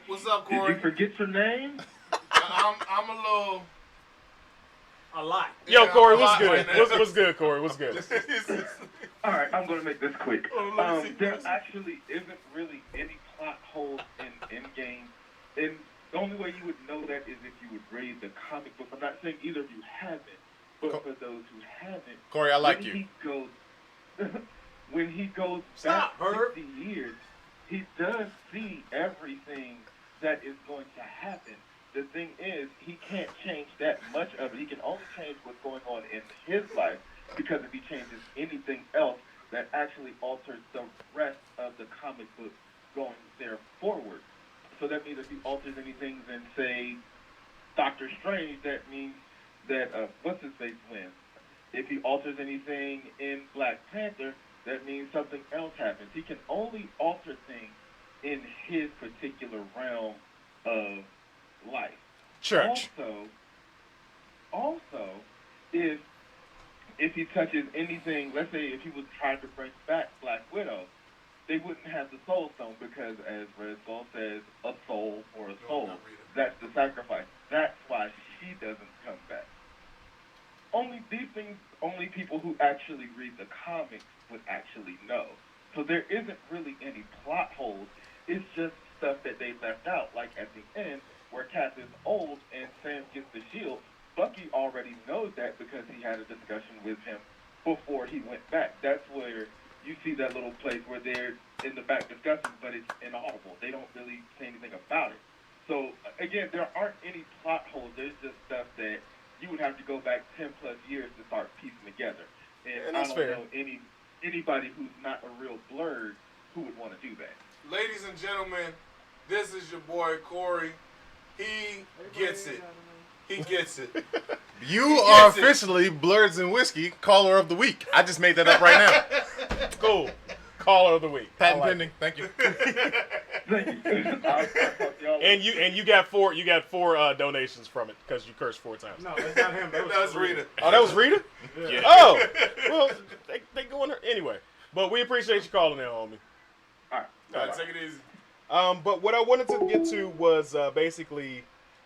What's up, Did Corey? you forget your name? I'm a little. A lot. Yo, Yeah, Corey, I'm what's hot good? right now. What's good, Corey? What's good? All right, I'm going to make this quick. Oh, let me see, There let me see. actually isn't really any plot holes in Endgame. And the only way you would know that is if you would read the comic book. I'm not saying either of you haven't, but for those who haven't, Corey, I like when you. he goes, when he goes Stop, back Herb. 60 years, he does see everything that is going to happen. The thing is, he can't change that much of it. He can only change what's going on in his life, because if he changes anything else, that actually alters the rest of the comic book going there forward. So that means if he alters anything in, say, Doctor Strange, that means that, what's his face wins. If he alters anything in Black Panther, that means something else happens. He can only alter things in his particular realm of life. Church. Also, if he touches anything, let's say if he was trying to bring back Black Widow, they wouldn't have the Soul Stone because, as Red Skull says, a soul for a soul. That's the sacrifice. That's why she doesn't come back. These things, only people who actually read the comics would actually know. So there isn't really any plot holes. It's just stuff that they left out, like at the end, where Cap is old and Sam gets the shield. Bucky already knows that because he had a discussion with him before he went back. That's where you see that little place where they're in the back discussing, but it's inaudible. They don't really say anything about it. So, again, there aren't any plot holes. There's just stuff that you would have to go back 10 plus years to start piecing together. And I don't know anybody who's not a real blurred who would want to do that. Ladies and gentlemen, this is your boy Corey. He gets it. He gets it. You He are gets it. officially Blurs and Whiskey Caller of the Week. I just made that up right now. Cool. Caller of the week. I Patent like pending. Thank you. Thank you. I'll talk to y'all it. And you got four donations from it because you cursed 4 times. No, that's not him. That was Rita. Oh, that was Rita? Yeah. Oh, well, they go in there anyway. But we appreciate you calling in, homie. All right. All right, take it easy. But what I wanted to get to was basically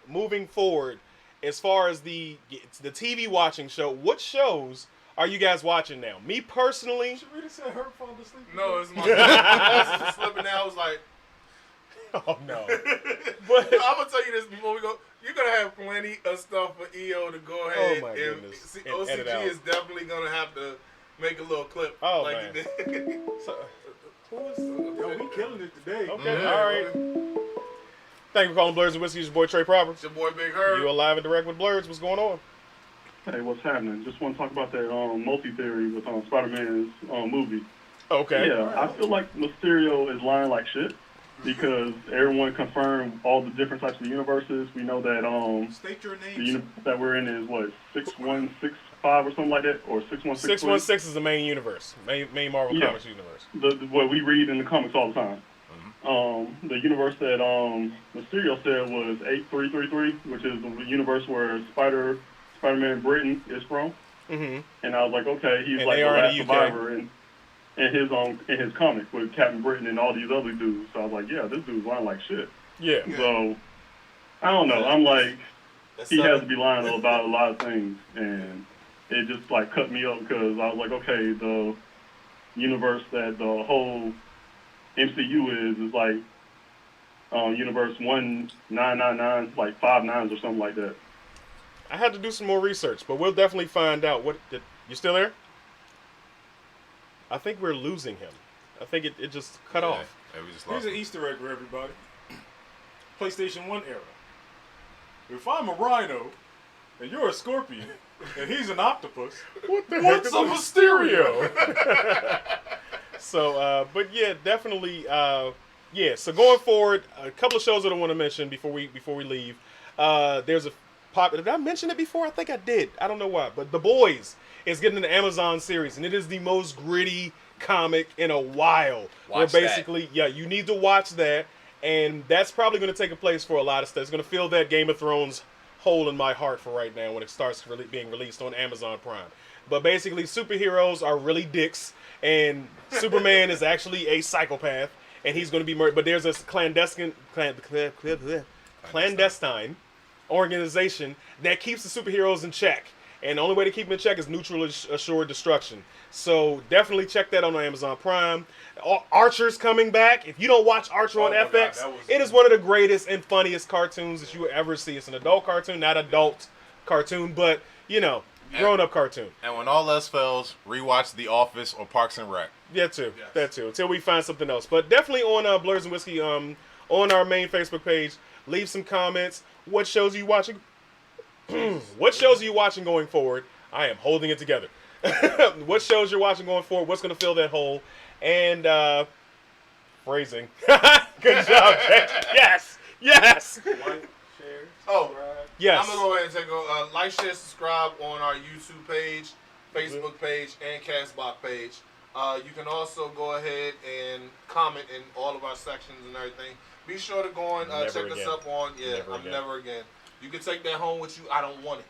moving forward as far as the TV watching show. What shows are you guys watching now? Me personally, Rita said Herb falling asleep. No, it's my I was slipping out. I was like, oh no. But I'm gonna tell you this before we go. You're gonna have plenty of stuff for EO to go ahead. my and goodness. see, And edit out. OCG is definitely gonna have to make a little clip. Oh, like man. he did. so, who is? Yo, we killing it today. Okay, all right. Thank you for calling Blurs and Whiskey. It's your boy Trey Proper. It's your boy Big Herb. You are live and direct with Blurs. What's going on? Hey, what's happening? Just want to talk about that multi-theory with Spider-Man's movie. Okay. Yeah, I feel like Mysterio is lying like shit because everyone confirmed all the different types of universes. We know that State your the name. universe that we're in is what 6165 or something like that, or 6163. 616 is the main universe, main Marvel Yeah. Comics universe. What we read in the comics all the time. The universe that Mysterio said was 8333, which is the universe where Spider-Man Britain is from. Mm-hmm. And I was like, okay, he's And like they the are in last the UK. survivor in his comic with Captain Britain and all these other dudes. So I was like, yeah, this dude's lying like shit. Yeah. So I don't know. I'm like, That's he has seven. to be lying about a lot of things, and it just like cut me up because I was like, okay, the universe that the whole MCU is like universe 1999, like 5 nines or something like that. I had to do some more research, but we'll definitely find out. You still there? I think we're losing him. I think it just cut off. Yeah, we just Here's lost an him. Easter egg for everybody. PlayStation 1 era. If I'm a rhino and you're a scorpion and he's an octopus, What the what's heck a is Mysterio? So, but yeah, definitely. Yeah. So going forward, a couple of shows that I want to mention before we leave. There's a pop. Did I mention it before? I think I did. I don't know why, but The Boys is getting an Amazon series, and it is the most gritty comic in a while. Watch where basically, yeah, you need to watch that, and that's probably going to take a place for a lot of stuff. It's going to fill that Game of Thrones hole in my heart for right now when it starts being released on Amazon Prime. But basically, superheroes are really dicks, and Superman is actually a psychopath, and he's going to be murdered. But there's this clandestine organization that keeps the superheroes in check. And the only way to keep them in check is neutral assured destruction. So definitely check that on Amazon Prime. Archer's coming back. If you don't watch Archer on my God, FX, that was- it is one of the greatest and funniest cartoons that you will ever see. It's an adult cartoon, not adult cartoon, but you know, grown-up cartoon. And when all else fails, rewatch The Office or Parks and Rec. That too. Yes. That too. Until we find something else. But definitely on Blurs and Whiskey, on our main Facebook page, leave some comments. What shows are you watching? What shows are you watching going forward? I am holding it together. What shows you're watching going forward? What's going to fill that hole? And phrasing. Good job, Jay. Yes. Yes. Oh, Yes. I'm gonna go ahead and take a like, share, subscribe on our YouTube page, Facebook page, and Castbox page. You can also go ahead and comment in all of our sections and everything. Be sure to go and Never check us again. up on Never Again. You can take that home with you. I don't want it.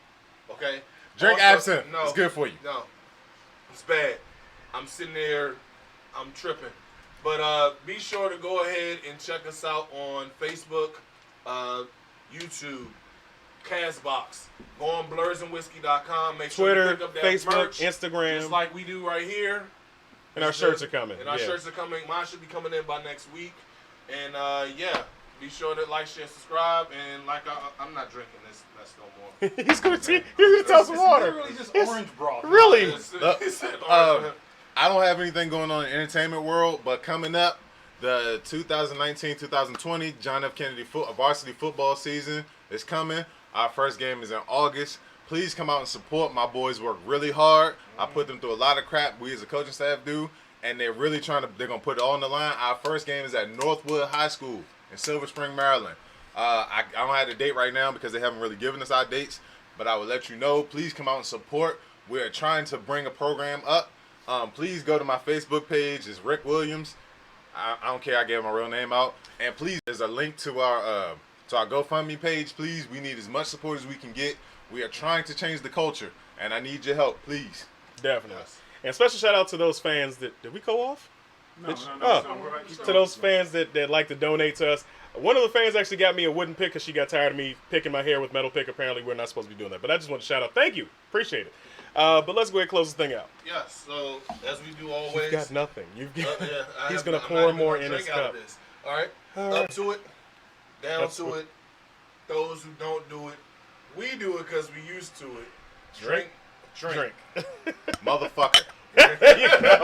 Okay. Drink Also, absinthe. No, It's good for you. No, it's bad. I'm sitting there. I'm tripping. But be sure to go ahead and check us out on Facebook, YouTube, Castbox. Go on blursandwhiskey.com. Make sure Twitter, you pick up that Facebook, merch, Instagram. just like we do right here. And our shirts are coming. And our Yeah. shirts are coming. Mine should be coming in by next week. And be sure to like, share, subscribe. And I'm not drinking this no more. He's gonna tell some water. Literally just orange broth. Really? It's orange. I don't have anything going on in the entertainment world, but coming up, the 2019-2020 John F. Kennedy varsity football season is coming. Our first game is in August. Please come out and support. My boys work really hard. I put them through a lot of crap. We as a coaching staff do. And they're really they're going to put it all on the line. Our first game is at Northwood High School in Silver Spring, Maryland. I don't have the date right now because they haven't really given us our dates. But I will let you know. Please come out and support. We're trying to bring a program up. Please go to my Facebook page. It's Rick Williams. I don't care. I gave my real name out. And please, there's a link to our GoFundMe page. Please, we need as much support as we can get. We are trying to change the culture, and I need your help, please. Definitely. And special shout out to those fans that did we go off? No, Bitch. no, Oh. no, no, keep To going. those fans that like to donate to us. One of the fans actually got me a wooden pick because she got tired of me picking my hair with metal pick. Apparently, we're not supposed to be doing that. But I just want to shout out. Thank you. Appreciate it. But let's go ahead and close this thing out. Yes. So as we do You've always. got nothing. You've got. He's going to pour more in his cup. All right. All Up right. to it. Down That's to what- it. Those who don't do it. We do it because we used to it. Drink. Drink. Motherfucker. Yeah.